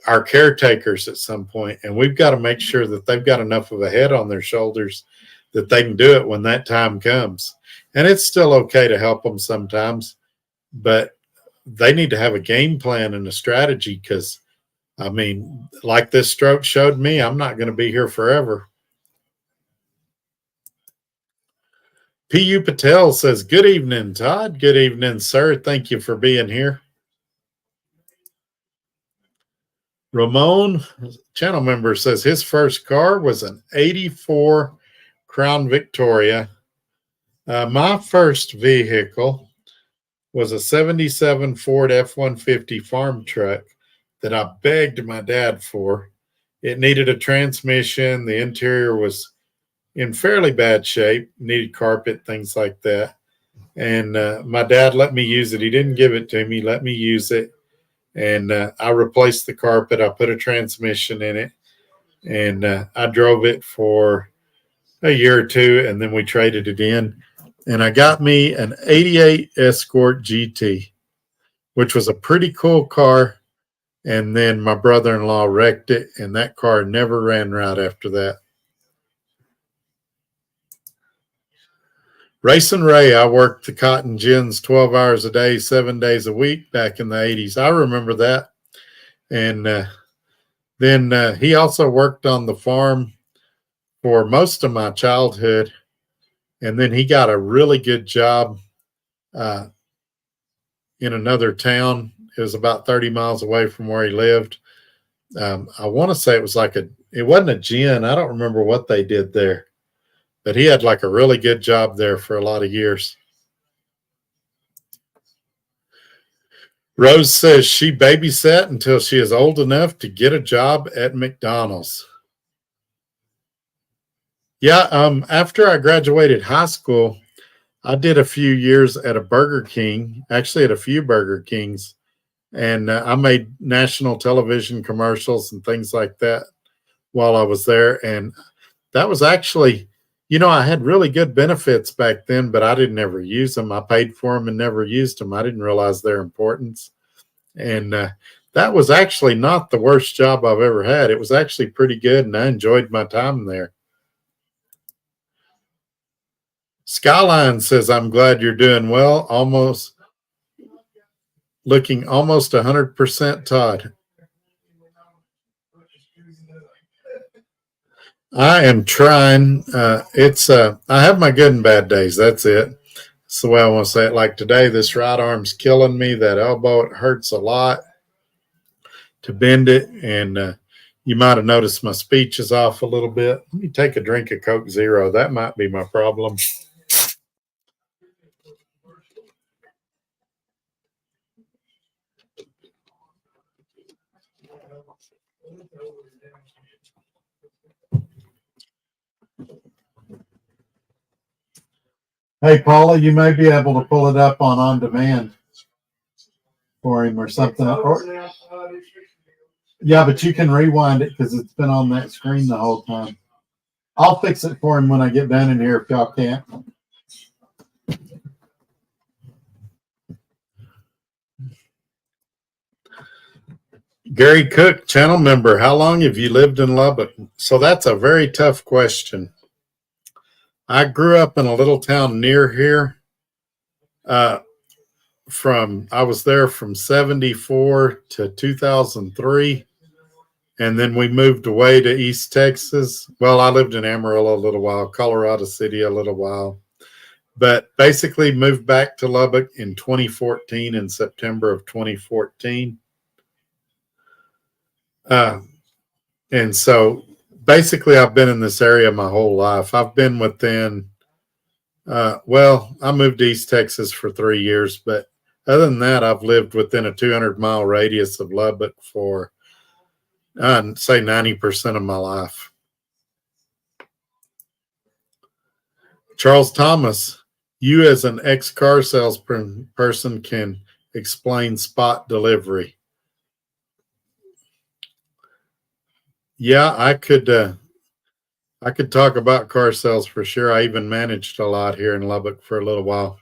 our caretakers at some point, and we've got to make sure that they've got enough of a head on their shoulders that they can do it when that time comes. And it's still okay to help them sometimes, but they need to have a game plan and a strategy, because, like this stroke showed me, I'm not going to be here forever. P.U. Patel says, good evening, Todd. Good evening, sir. Thank you for being here. Ramon, channel member, says his first car was an 84 Crown Victoria. My first vehicle was a 77 Ford F-150 farm truck that I begged my dad for. It needed a transmission. The interior was in fairly bad shape, needed carpet, things like that. And my dad let me use it. He didn't give it to me, let me use it. And I replaced the carpet. I put a transmission in it, and I drove it for a year or two, and then we traded it in. And I got me an 88 Escort GT, which was a pretty cool car. And then my brother-in-law wrecked it, and that car never ran right after that. Racing Ray, I worked the cotton gins 12 hours a day, 7 days a week back in the 80s. I remember that. And then he also worked on the farm for most of my childhood. And then he got a really good job in another town. It was about 30 miles away from where he lived. I want to say it wasn't a gin. I don't remember what they did there, but he had like a really good job there for a lot of years. Rose says she babysat until she is old enough to get a job at McDonald's. Yeah, after I graduated high school, I did a few years at a Burger King, actually at a few Burger Kings, and I made national television commercials and things like that while I was there. And that was actually, I had really good benefits back then, but I didn't ever use them. I paid for them and never used them. I didn't realize their importance. And that was actually not the worst job I've ever had. It was actually pretty good, and I enjoyed my time there. Skyline says, I'm glad you're doing well. Looking almost 100% Todd. I am trying. I have my good and bad days. That's it. That's the way I want to say it. Like today, this right arm's killing me. That elbow, it hurts a lot to bend it. And you might have noticed my speech is off a little bit. Let me take a drink of Coke Zero. That might be my problem. Hey, Paula, you may be able to pull it up on demand for him or something. Yeah, but you can rewind it because it's been on that screen the whole time. I'll fix it for him when I get done in here if y'all can't. Gary Cook, channel member, how long have you lived in Lubbock? So that's a very tough question. I grew up in a little town near here. I was there from 74 to 2003. And then we moved away to East Texas. Well, I lived in Amarillo a little while, Colorado City a little while. But basically moved back to Lubbock in 2014, in September of 2014. And so basically I've been in this area my whole life. I've been within, I moved to East Texas for 3 years, but other than that, I've lived within a 200-mile radius of Lubbock for, I'd say 90% of my life. Charles Thomas, you as an ex-car salesperson can explain spot delivery. Yeah, I could talk about car sales for sure. I even managed a lot here in Lubbock for a little while.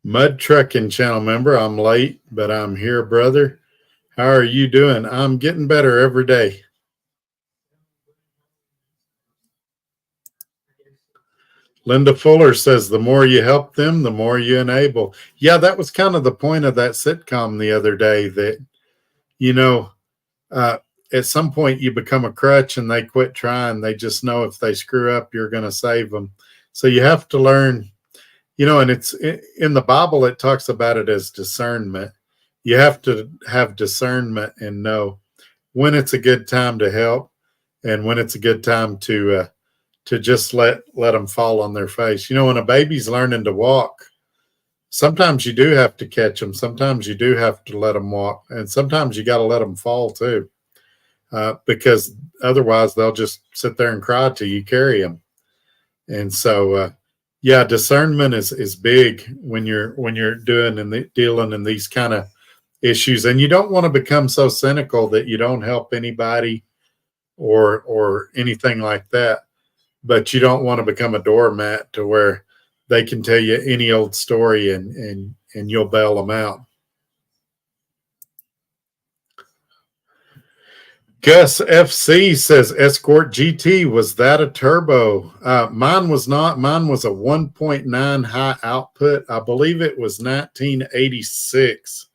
Mud Trucking channel member, I'm late, but I'm here, brother. How are you doing? I'm getting better every day. Linda Fuller says, the more you help them, the more you enable. Yeah, that was kind of the point of that sitcom the other day, that, at some point you become a crutch and they quit trying. They just know if they screw up, you're going to save them. So you have to learn, and it's in the Bible, it talks about it as discernment. You have to have discernment and know when it's a good time to help and when it's a good time to just let them fall on their face. When a baby's learning to walk, sometimes you do have to catch them. Sometimes you do have to let them walk. And sometimes you got to let them fall too, because otherwise they'll just sit there and cry till you carry them. And so, discernment is big when you're doing and dealing in these kind of issues. And you don't want to become so cynical that you don't help anybody or anything like that. But you don't want to become a doormat to where they can tell you any old story and you'll bail them out. Gus FC says Escort GT, was that a turbo? Mine was not. Mine was a 1.9 high output. I believe it was 1986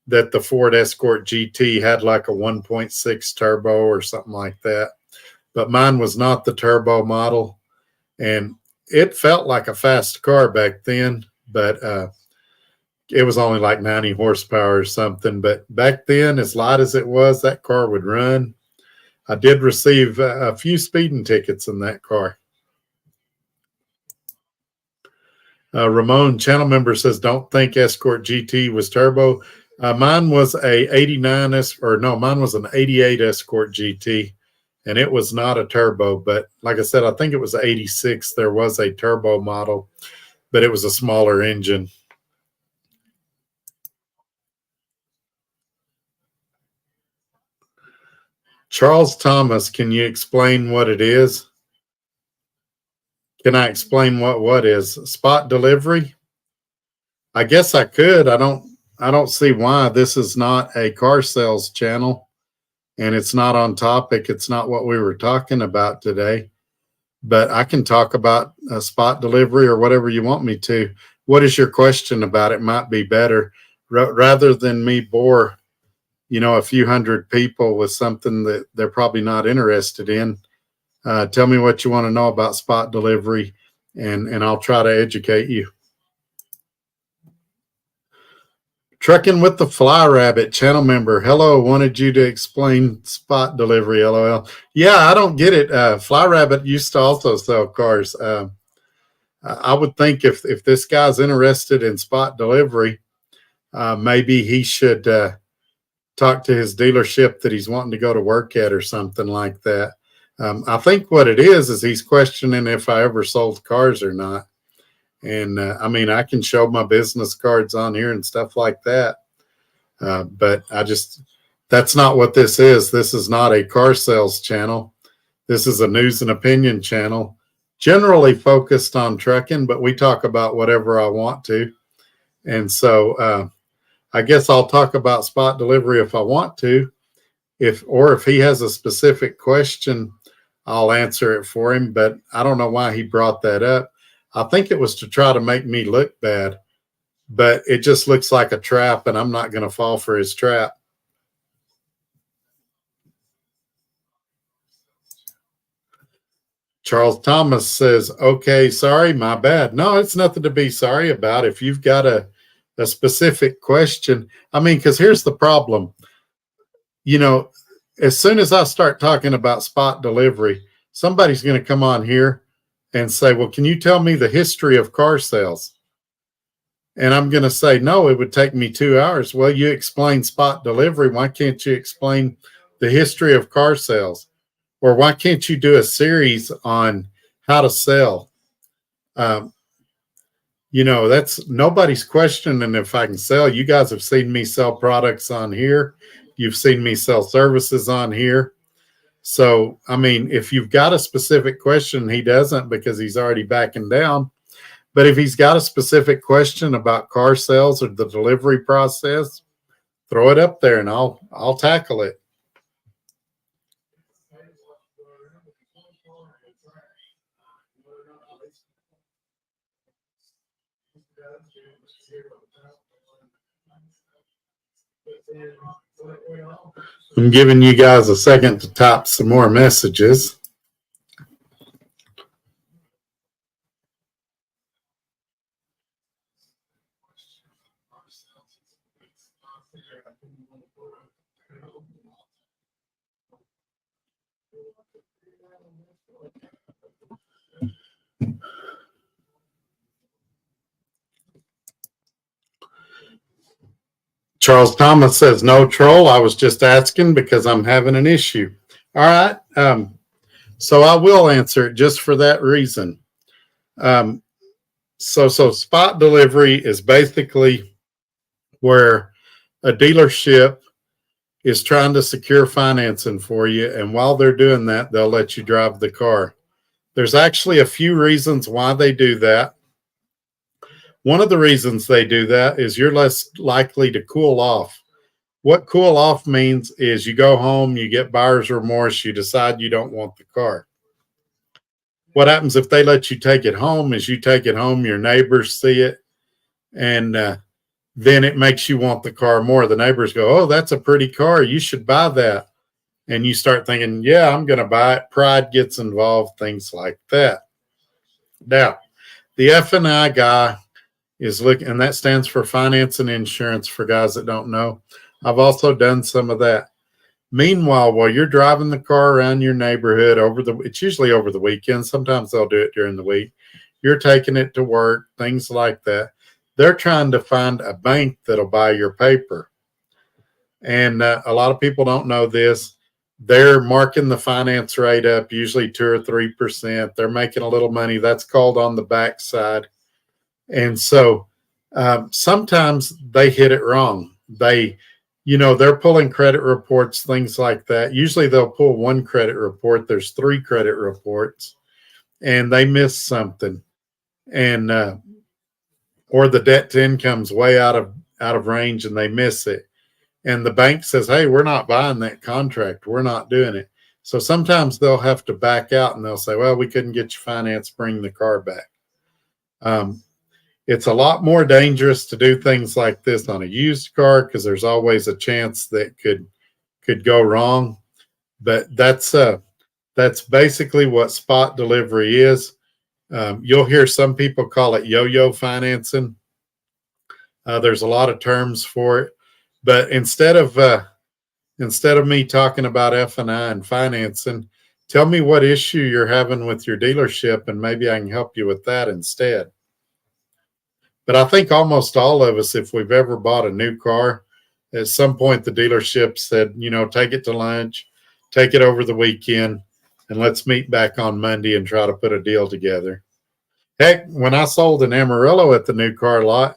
that the Ford Escort GT had like a 1.6 turbo or something like that. But mine was not the turbo model. And it felt like a fast car back then, but it was only like 90 horsepower or something. But back then, as light as it was, that car would run. I did receive a few speeding tickets in that car. Ramon, channel member, says, don't think Escort GT was turbo. Mine was a 89 or no, mine was an 88 Escort GT, and it was not a turbo. But like I said, I think it was 86. There was a turbo model, but it was a smaller engine. Charles Thomas, can you explain what it is? Can I explain what is spot delivery? I guess I could. I don't see why. This is not a car sales channel, and it's not on topic. It's not what we were talking about today. But I can talk about spot delivery or whatever you want me to. What is your question about it? Might be better rather than me bore, a few hundred people with something that they're probably not interested in. Tell me what you want to know about spot delivery, and I'll try to educate you. Trucking with the Fly Rabbit, channel member. Hello, wanted you to explain spot delivery, LOL. Yeah, I don't get it. Fly Rabbit used to also sell cars. I would think if this guy's interested in spot delivery, maybe he should talk to his dealership that he's wanting to go to work at or something like that. I think what it is he's questioning if I ever sold cars or not. And I can show my business cards on here and stuff like that. But that's not what this is. This is not a car sales channel. This is a news and opinion channel, generally focused on trucking, but we talk about whatever I want to. And so I guess I'll talk about spot delivery if I want to. If he has a specific question, I'll answer it for him. But I don't know why he brought that up. I think it was to try to make me look bad, but it just looks like a trap, and I'm not going to fall for his trap. Charles Thomas says, okay, sorry, my bad. No, it's nothing to be sorry about. If you've got a specific question, because here's the problem. As soon as I start talking about spot delivery, somebody's going to come on here and say, well, can you tell me the history of car sales? And I'm going to say, no, it would take me 2 hours. Well, you explain spot delivery. Why can't you explain the history of car sales? Or why can't you do a series on how to sell? That's nobody's questioning if I can sell. You guys have seen me sell products on here. You've seen me sell services on here. So, if you've got a specific question, he doesn't because he's already backing down. But if he's got a specific question about car sales or the delivery process, throw it up there and I'll tackle it. I'm giving you guys a second to type some more messages. Charles Thomas says, no troll. I was just asking because I'm having an issue. All right. So I will answer it just for that reason. So spot delivery is basically where a dealership is trying to secure financing for you. And while they're doing that, they'll let you drive the car. There's actually a few reasons why they do that. One of the reasons they do that is you're less likely to cool off. What cool off means is you go home, you get buyer's remorse, you decide you don't want the car. What happens if they let you take it home is you take it home, your neighbors see it, and then it makes you want the car more. The neighbors go, oh, that's a pretty car. You should buy that. And you start thinking, yeah, I'm going to buy it. Pride gets involved, things like that. Now, the F&I guy is looking, and that stands for finance and insurance for guys that don't know. I've also done some of that. Meanwhile, while you're driving the car around your neighborhood it's usually over the weekend. Sometimes they'll do it during the week. You're taking it to work, things like that. They're trying to find a bank that'll buy your paper. And a lot of people don't know this. They're marking the finance rate up, usually 2 or 3%. They're making a little money. That's called on the backside. And so sometimes they hit it wrong. They're pulling credit reports, things like that. Usually they'll pull one credit report. There's 3 credit reports, and they miss something. And or the debt to income's way out of range and they miss it. And the bank says, hey, we're not buying that contract. We're not doing it. So sometimes they'll have to back out and they'll say, well, we couldn't get you financed, bring the car back. It's a lot more dangerous to do things like this on a used car because there's always a chance that could go wrong. But that's basically what spot delivery is. You'll hear some people call it yo-yo financing. There's a lot of terms for it. But instead of me talking about F&I and financing, tell me what issue you're having with your dealership, and maybe I can help you with that instead. But I think almost all of us, if we've ever bought a new car, at some point the dealership said, take it to lunch, take it over the weekend, and let's meet back on Monday and try to put a deal together. Heck, when I sold an Amarillo at the new car lot,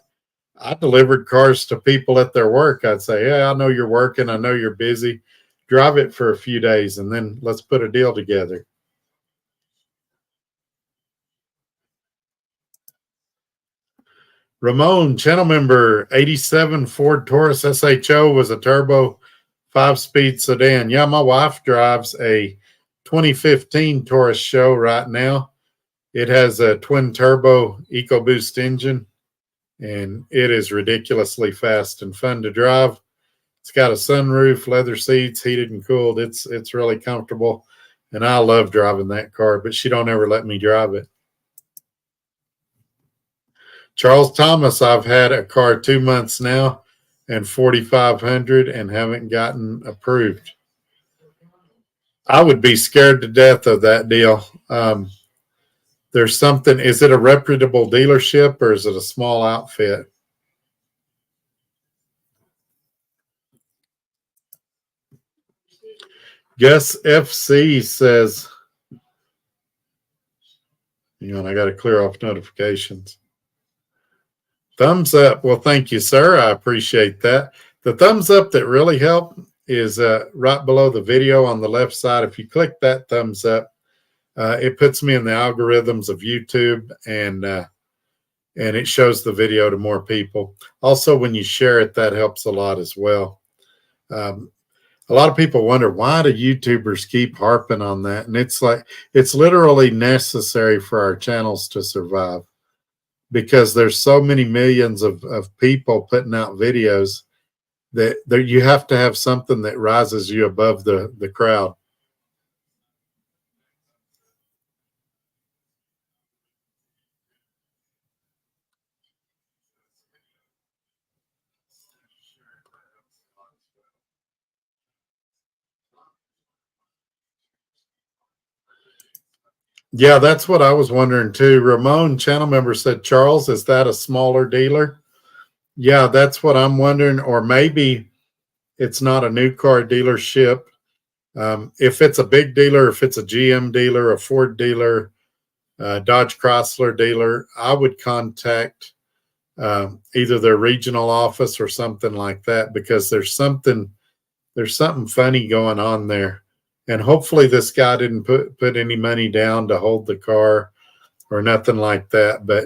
I delivered cars to people at their work. I'd say, yeah, I know you're working. I know you're busy. Drive it for a few days, and then let's put a deal together. Ramon, channel member, 87 Ford Taurus SHO was a turbo 5-speed sedan. Yeah, my wife drives a 2015 Taurus SHO right now. It has a twin turbo EcoBoost engine, and it is ridiculously fast and fun to drive. It's got a sunroof, leather seats, heated and cooled. It's really comfortable, and I love driving that car, but she don't ever let me drive it. Charles Thomas, I've had a car 2 months now and 4,500 and haven't gotten approved. I would be scared to death of that deal. There's something, is it a reputable dealership or is it a small outfit? Gus FC says, hang on, I got to clear off notifications. Thumbs up. Well, thank you, sir. I appreciate that. The thumbs up that really help is right below the video on the left side. If you click that thumbs up, it puts me in the algorithms of YouTube, and it shows the video to more people. Also, when you share it, that helps a lot as well. A lot of people wonder, why do YouTubers keep harping on that? And it's like, it's literally necessary for our channels to survive, because there's so many millions of people putting out videos that you have to have something that rises you above the crowd. Yeah, that's what I was wondering too. Ramon, channel member, said, Charles, is that a smaller dealer? Yeah, that's what I'm wondering. Or maybe it's not a new car dealership. If it's a big dealer, if it's a GM dealer, a Ford dealer, Dodge Chrysler dealer, I would contact either their regional office or something like that, because there's something funny going on there. And hopefully this guy didn't put any money down to hold the car or nothing like that. But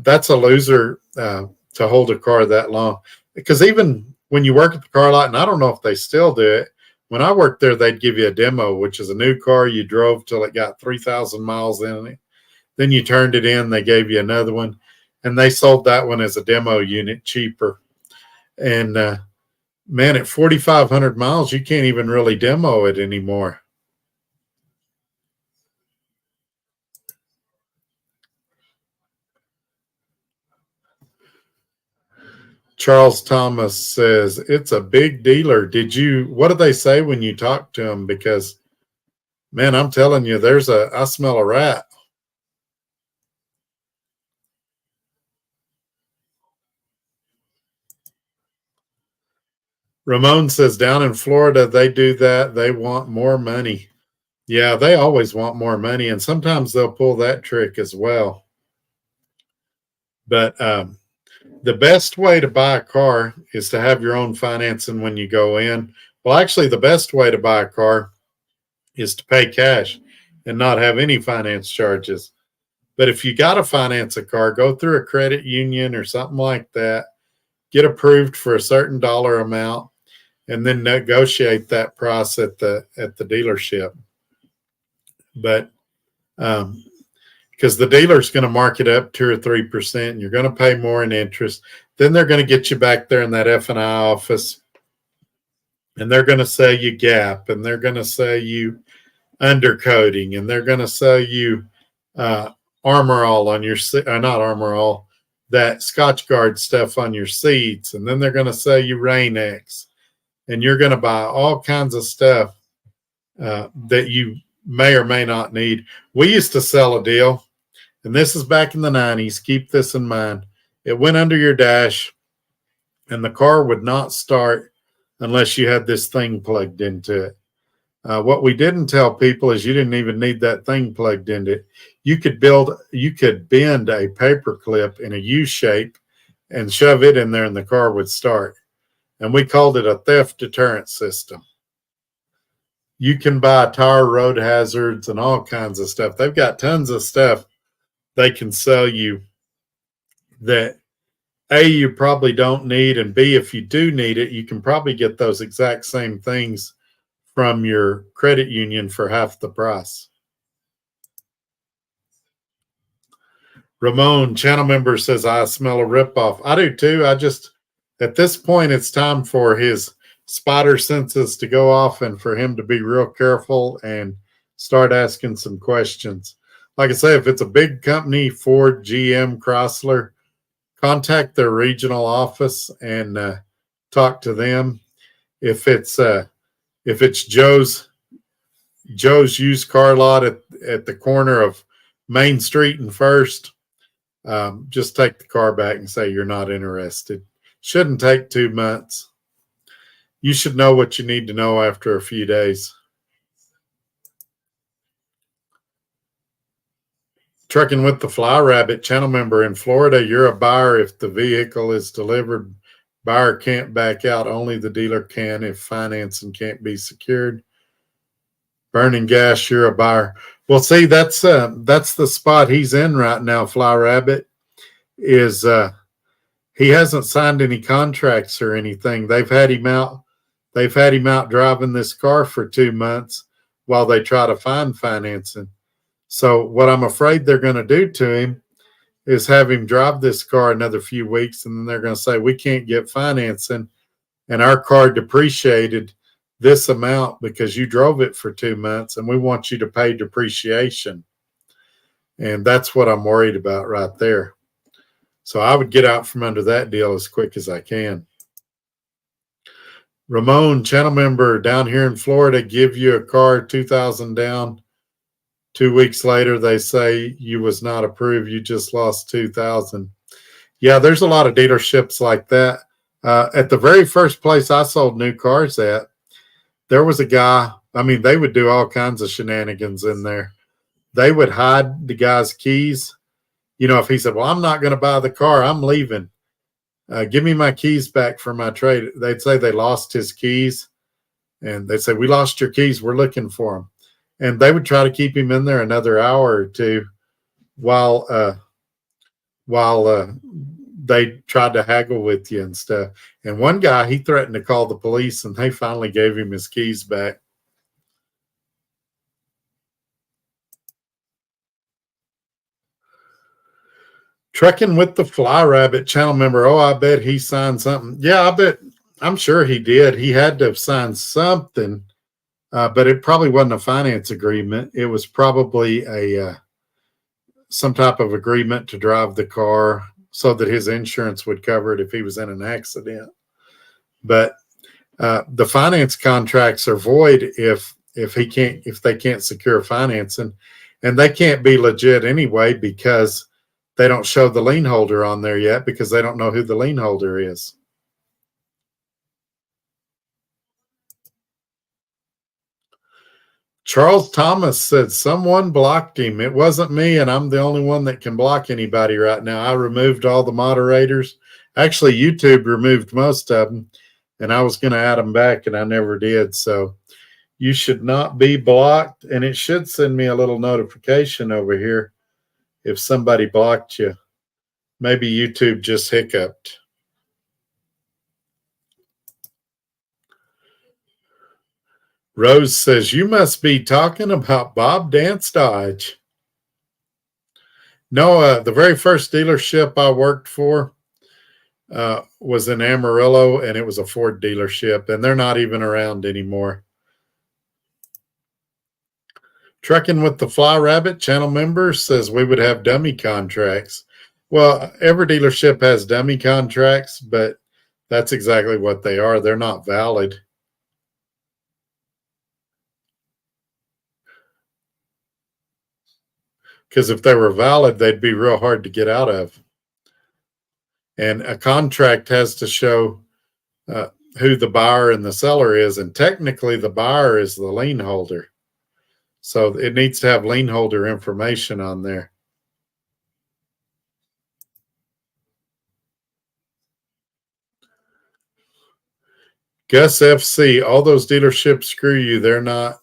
that's a loser to hold a car that long, because even when you work at the car lot, and I don't know if they still do it. When I worked there, they'd give you a demo, which is a new car you drove till it got 3,000 miles in it. Then you turned it in. They gave you another one, and they sold that one as a demo unit cheaper. And man, at 4,500 miles, you can't even really demo it anymore. Charles Thomas says, it's a big dealer. What did they say when you talked to them? Because, man, I'm telling you, I smell a rat. Ramon says, down in Florida, they do that. They want more money. Yeah, they always want more money. And sometimes they'll pull that trick as well. But the best way to buy a car is to have your own financing when you go in. Well, actually, the best way to buy a car is to pay cash and not have any finance charges. But if you got to finance a car, go through a credit union or something like that, get approved for a certain dollar amount, and then negotiate that price at the dealership. But because the dealer's going to mark it up 2 or 3%, and you're going to pay more in interest. Then they're going to get you back there in that F&I office, and they're going to sell you Gap, and they're going to sell you undercoating, and they're going to sell you Armor All on your not Armor All, that Scotch Guard stuff on your seats, and then they're going to sell you Rain-X, and you're going to buy all kinds of stuff that you may or may not need. We used to sell a deal, and this is back in the 90s. Keep this in mind. It went under your dash, and the car would not start unless you had this thing plugged into it. What we didn't tell people is you didn't even need that thing plugged into it. You could bend a paper clip in a U shape and shove it in there, and the car would start. And we called it a theft deterrent system. You can buy tire road hazards and all kinds of stuff. They've got tons of stuff they can sell you that A, you probably don't need, and B, if you do need it, you can probably get those exact same things from your credit union for half the price. Ramon, channel member, says, I smell a ripoff. I do too. At this point, it's time for his spider senses to go off and for him to be real careful and start asking some questions. Like I say, if it's a big company, Ford, GM, Chrysler, contact their regional office and talk to them. If it's Joe's used car lot at the corner of Main Street and First, just take the car back and say you're not interested. Shouldn't take 2 months. You should know what you need to know after a few days. Trucking with the Fly Rabbit, channel member, in Florida, you're a buyer if the vehicle is delivered. Buyer can't back out. Only the dealer can if financing can't be secured. Burning gas, you're a buyer. Well, see, that's the spot he's in right now, Fly Rabbit, is he hasn't signed any contracts or anything. They've had him out driving this car for 2 months while they try to find financing. So what I'm afraid they're going to do to him is have him drive this car another few weeks, and then they're going to say, we can't get financing, and our car depreciated this amount because you drove it for 2 months, and we want you to pay depreciation. And that's what I'm worried about right there. So I would get out from under that deal as quick as I can. Ramon, channel member, down here in Florida, give you a car, $2,000 down. 2 weeks later, they say you was not approved. You just lost $2,000. Yeah, there's a lot of dealerships like that. At the very first place I sold new cars at, there was a guy. I mean, they would do all kinds of shenanigans in there. They would hide the guy's keys. You know, if he said, well, I'm not going to buy the car, I'm leaving. Give me my keys back for my trade. They'd say they lost his keys. And they'd say, we lost your keys. We're looking for them. And they would try to keep him in there another hour or two while they tried to haggle with you and stuff. And one guy, he threatened to call the police, and they finally gave him his keys back. Trucking with the Fly Rabbit channel member. Oh, I bet he signed something. Yeah, I'm sure he did. He had to have signed something, but it probably wasn't a finance agreement. It was probably some type of agreement to drive the car so that his insurance would cover it if he was in an accident. But the finance contracts are void if they can't secure financing, and they can't be legit anyway because they don't show the lien holder on there yet because they don't know who the lien holder is. Charles Thomas said someone blocked him. It wasn't me, and I'm the only one that can block anybody right now. I removed all the moderators. Actually, YouTube removed most of them, and I was going to add them back, and I never did. So you should not be blocked, and it should send me a little notification over here if somebody blocked you. Maybe YouTube just hiccuped. Rose says, you must be talking about Bob Dance Dodge. No, the very first dealership I worked for was in Amarillo, and it was a Ford dealership, and they're not even around anymore. Trucking with the Fly Rabbit channel member says we would have dummy contracts. Well, every dealership has dummy contracts, but that's exactly what they are. They're not valid. Because if they were valid, they'd be real hard to get out of. And a contract has to show who the buyer and the seller is. And technically, the buyer is the lien holder. So it needs to have lien holder information on there. Gus FC, all those dealerships screw you. They're not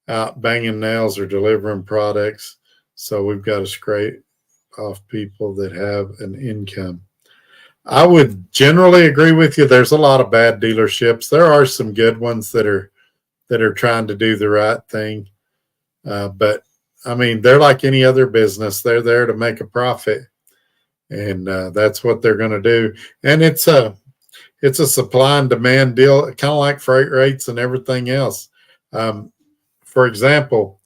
out banging nails or delivering products. So we've got to scrape off people that have an income. I would generally agree with you. There's a lot of bad dealerships. There are some good ones that are trying to do the right thing. But I mean, they're like any other business. They're there to make a profit, and that's what they're going to do. And it's a supply and demand deal, kind of like freight rates and everything else. For example,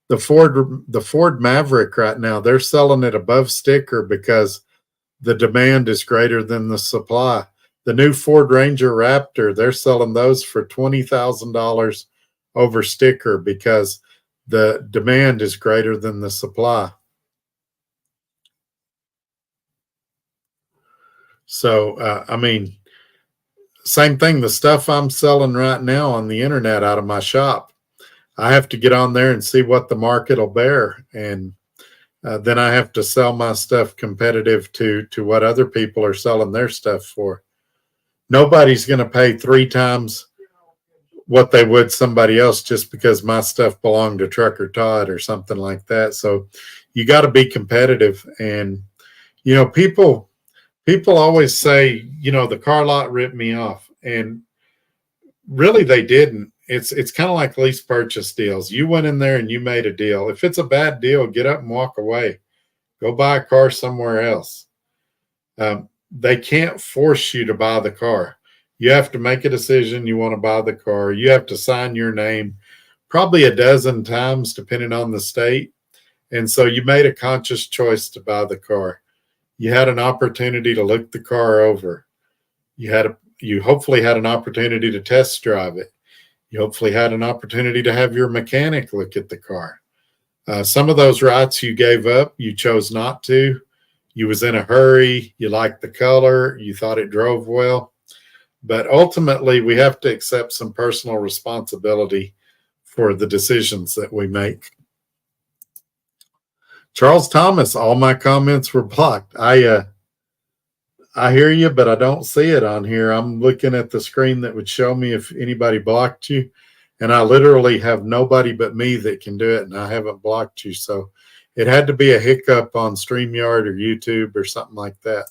the Ford Maverick right now, they're selling it above sticker because the demand is greater than the supply. The new Ford Ranger Raptor, they're selling those for $20,000 over sticker because the demand is greater than the supply. So, I mean, same thing. The stuff I'm selling right now on the internet out of my shop, I have to get on there and see what the market will bear. And then I have to sell my stuff competitive to what other people are selling their stuff for. Nobody's going to pay 3 times what they would somebody else just because my stuff belonged to Trucker Todd or something like that. So you got to be competitive. And, you know, people always say, you know, the car lot ripped me off. And really they didn't. It's kind of like lease purchase deals. You went in there and you made a deal. If it's a bad deal, get up and walk away. Go buy a car somewhere else. They can't force you to buy the car. You have to make a decision you want to buy the car. You have to sign your name probably a dozen times, depending on the state. And so you made a conscious choice to buy the car. You had an opportunity to look the car over. You hopefully had an opportunity to test drive it. You hopefully had an opportunity to have your mechanic look at the car. Some of those rights you gave up, you chose not to. You was in a hurry. You liked the color. You thought it drove well. But ultimately, we have to accept some personal responsibility for the decisions that we make. Charles Thomas, all my comments were blocked. I hear you, but I don't see it on here. I'm looking at the screen that would show me if anybody blocked you. And I literally have nobody but me that can do it, and I haven't blocked you. So it had to be a hiccup on StreamYard or YouTube or something like that.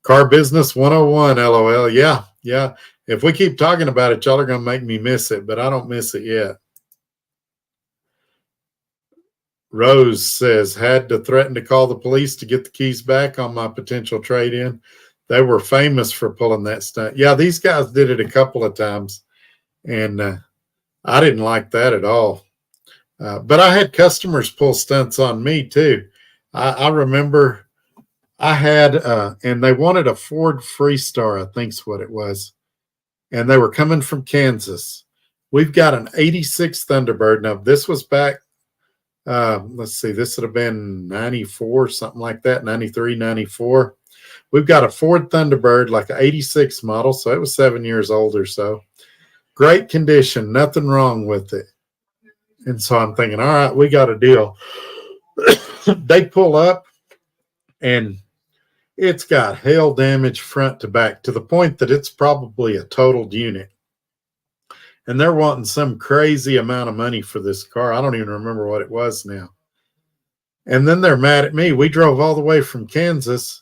Car Business 101, LOL. Yeah, yeah. If we keep talking about it, y'all are going to make me miss it, but I don't miss it yet. Rose says, had to threaten to call the police to get the keys back on my potential trade-in. They were famous for pulling that stunt. Yeah, these guys did it a couple of times, and I didn't like that at all. But I had customers pull stunts on me, too. I remember I had, and they wanted a Ford Freestar, I think's what it was, and they were coming from Kansas. We've got an 86 Thunderbird. Now, this was back, let's see, this would have been 94, something like that, 93, 94. We've got a Ford Thunderbird, like an 86 model, so it was 7 years old or so. Great condition, nothing wrong with it. And so I'm thinking, all right, we got a deal. They pull up, and it's got hail damage front to back to the point that it's probably a totaled unit. And they're wanting some crazy amount of money for this car. I don't even remember what it was now. And then they're mad at me. We drove all the way from Kansas.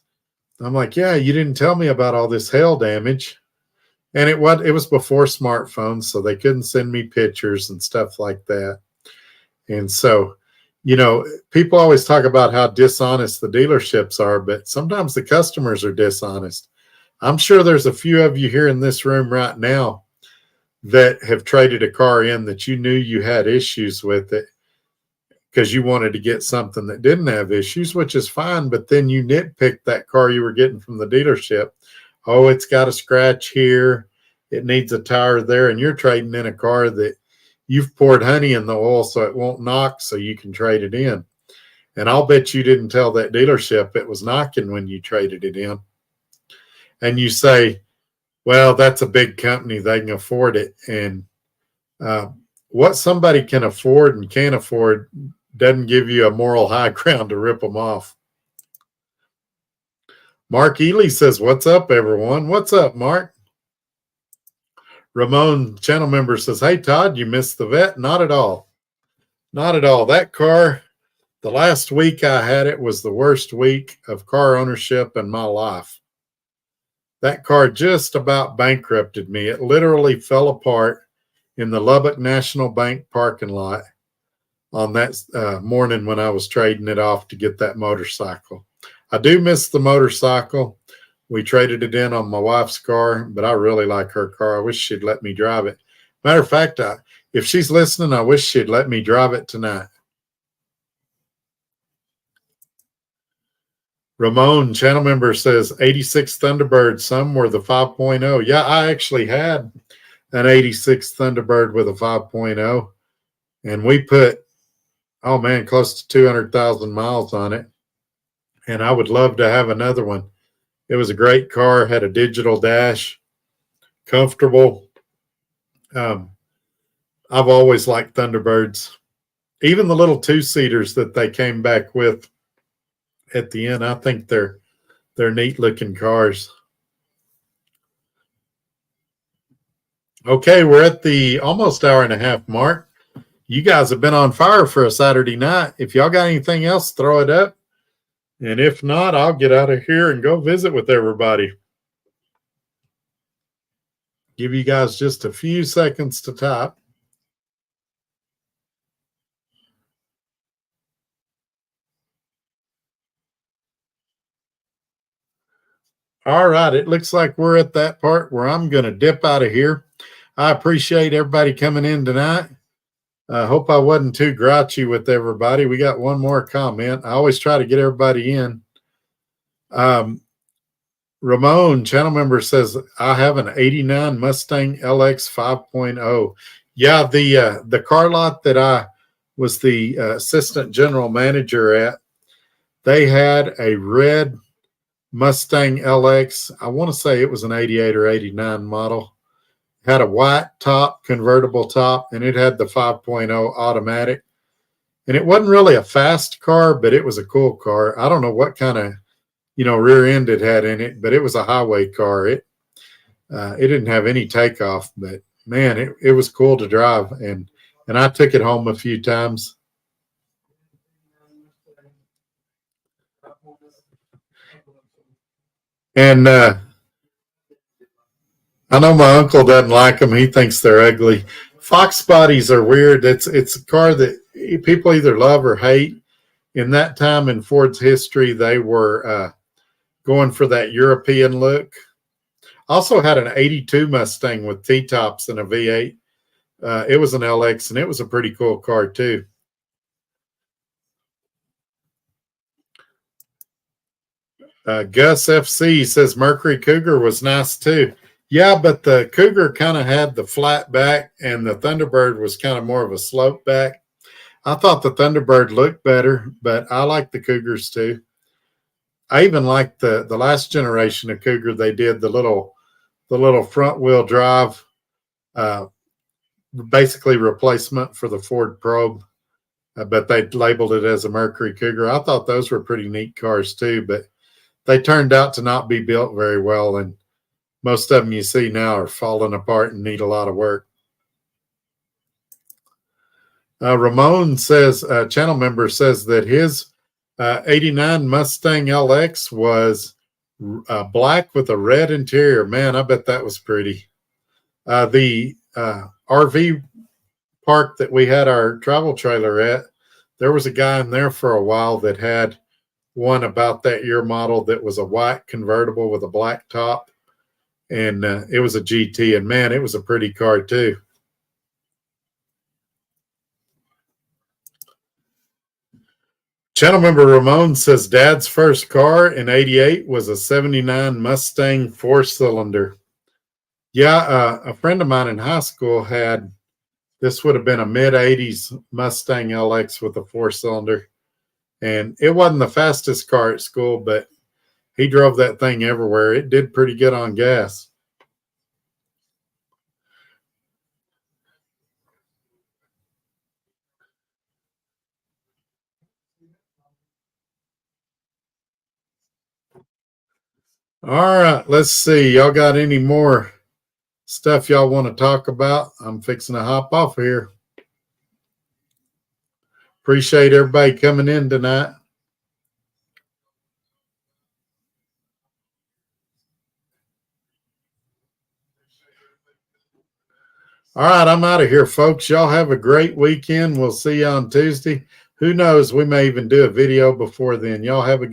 I'm like, yeah, you didn't tell me about all this hail damage. And it was before smartphones, so they couldn't send me pictures and stuff like that. And so, you know, people always talk about how dishonest the dealerships are, but sometimes the customers are dishonest. I'm sure there's a few of you here in this room right now that have traded a car in that you knew you had issues with it because you wanted to get something that didn't have issues, which is fine, but then you nitpicked that car you were getting from the dealership. Oh, it's got a scratch here. It needs a tire there, and you're trading in a car that you've poured honey in the oil so it won't knock so you can trade it in. And I'll bet you didn't tell that dealership it was knocking when you traded it in. And you say, well, that's a big company. They can afford it. And what somebody can afford and can't afford doesn't give you a moral high ground to rip them off. Mark Ely says, what's up, everyone? What's up, Mark? Ramon, channel member, says, hey, Todd, you missed the vet? Not at all. Not at all. That car, the last week I had it was the worst week of car ownership in my life. That car just about bankrupted me. It literally fell apart in the Lubbock National Bank parking lot on that morning when I was trading it off to get that motorcycle. I do miss the motorcycle. We traded it in on my wife's car, but I really like her car. I wish she'd let me drive it. Matter of fact, if she's listening, I wish she'd let me drive it tonight. Ramon, channel member, says 86 Thunderbird. Some were the 5.0. Yeah, I actually had an 86 Thunderbird with a 5.0, and we put, oh man, close to 200,000 miles on it. And I would love to have another one. It was a great car, had a digital dash, comfortable. I've always liked Thunderbirds. Even the little two-seaters that they came back with at the end, I think they're neat-looking cars. Okay, we're at the almost hour and a half mark. You guys have been on fire for a Saturday night. If y'all got anything else, throw it up. And if not, I'll get out of here and go visit with everybody. Give you guys just a few seconds to type. All right, it looks like we're at that part where I'm going to dip out of here. I appreciate everybody coming in tonight. I hope I wasn't too grouchy with everybody. We got one more comment. I always try to get everybody in. Ramon, channel member, says, I have an 89 Mustang LX 5.0. Yeah, the car lot that I was the assistant general manager at, they had a red Mustang LX. I want to say it was an 88 or 89 model. Had a white top, convertible top, and it had the 5.0 automatic. And it wasn't really a fast car, but it was a cool car. I don't know what kind of, rear end it had in it, but it was a highway car. It didn't have any takeoff, but man, it was cool to drive. And I took it home a few times. And I know my uncle doesn't like them. He thinks they're ugly. Fox bodies are weird. It's a car that people either love or hate. In that time in Ford's history, they were going for that European look. Also had an 82 Mustang with T-tops and a V8. It was an LX, and it was a pretty cool car, too. Gus FC says Mercury Cougar was nice, too. Yeah, but the Cougar kind of had the flat back, and the Thunderbird was kind of more of a slope back. I thought the Thunderbird looked better, but I like the Cougars, too. I even liked the last generation of Cougar. They did the little front wheel drive, basically replacement for the Ford Probe, but they labeled it as a Mercury Cougar. I thought those were pretty neat cars too, but they turned out to not be built very well, and most of them you see now are falling apart and need a lot of work. Ramon says, channel member says that his 89 Mustang LX was black with a red interior. Man, I bet that was pretty. The RV park that we had our travel trailer at, there was a guy in there for a while that had one about that year model that was a white convertible with a black top, and it was a GT, and man, it was a pretty car too. Channel member Ramon says Dad's first car in '88 was a '79 Mustang 4-cylinder. Yeah, a friend of mine in high school had, this would have been a mid-'80s Mustang LX with a 4-cylinder. And it wasn't the fastest car at school, but he drove that thing everywhere. It did pretty good on gas. All right, let's see. Y'all got any more stuff y'all want to talk about? I'm fixing to hop off here. Appreciate everybody coming in tonight. All right, I'm out of here, folks. Y'all have a great weekend. We'll see you on Tuesday. Who knows? We may even do a video before then. Y'all have a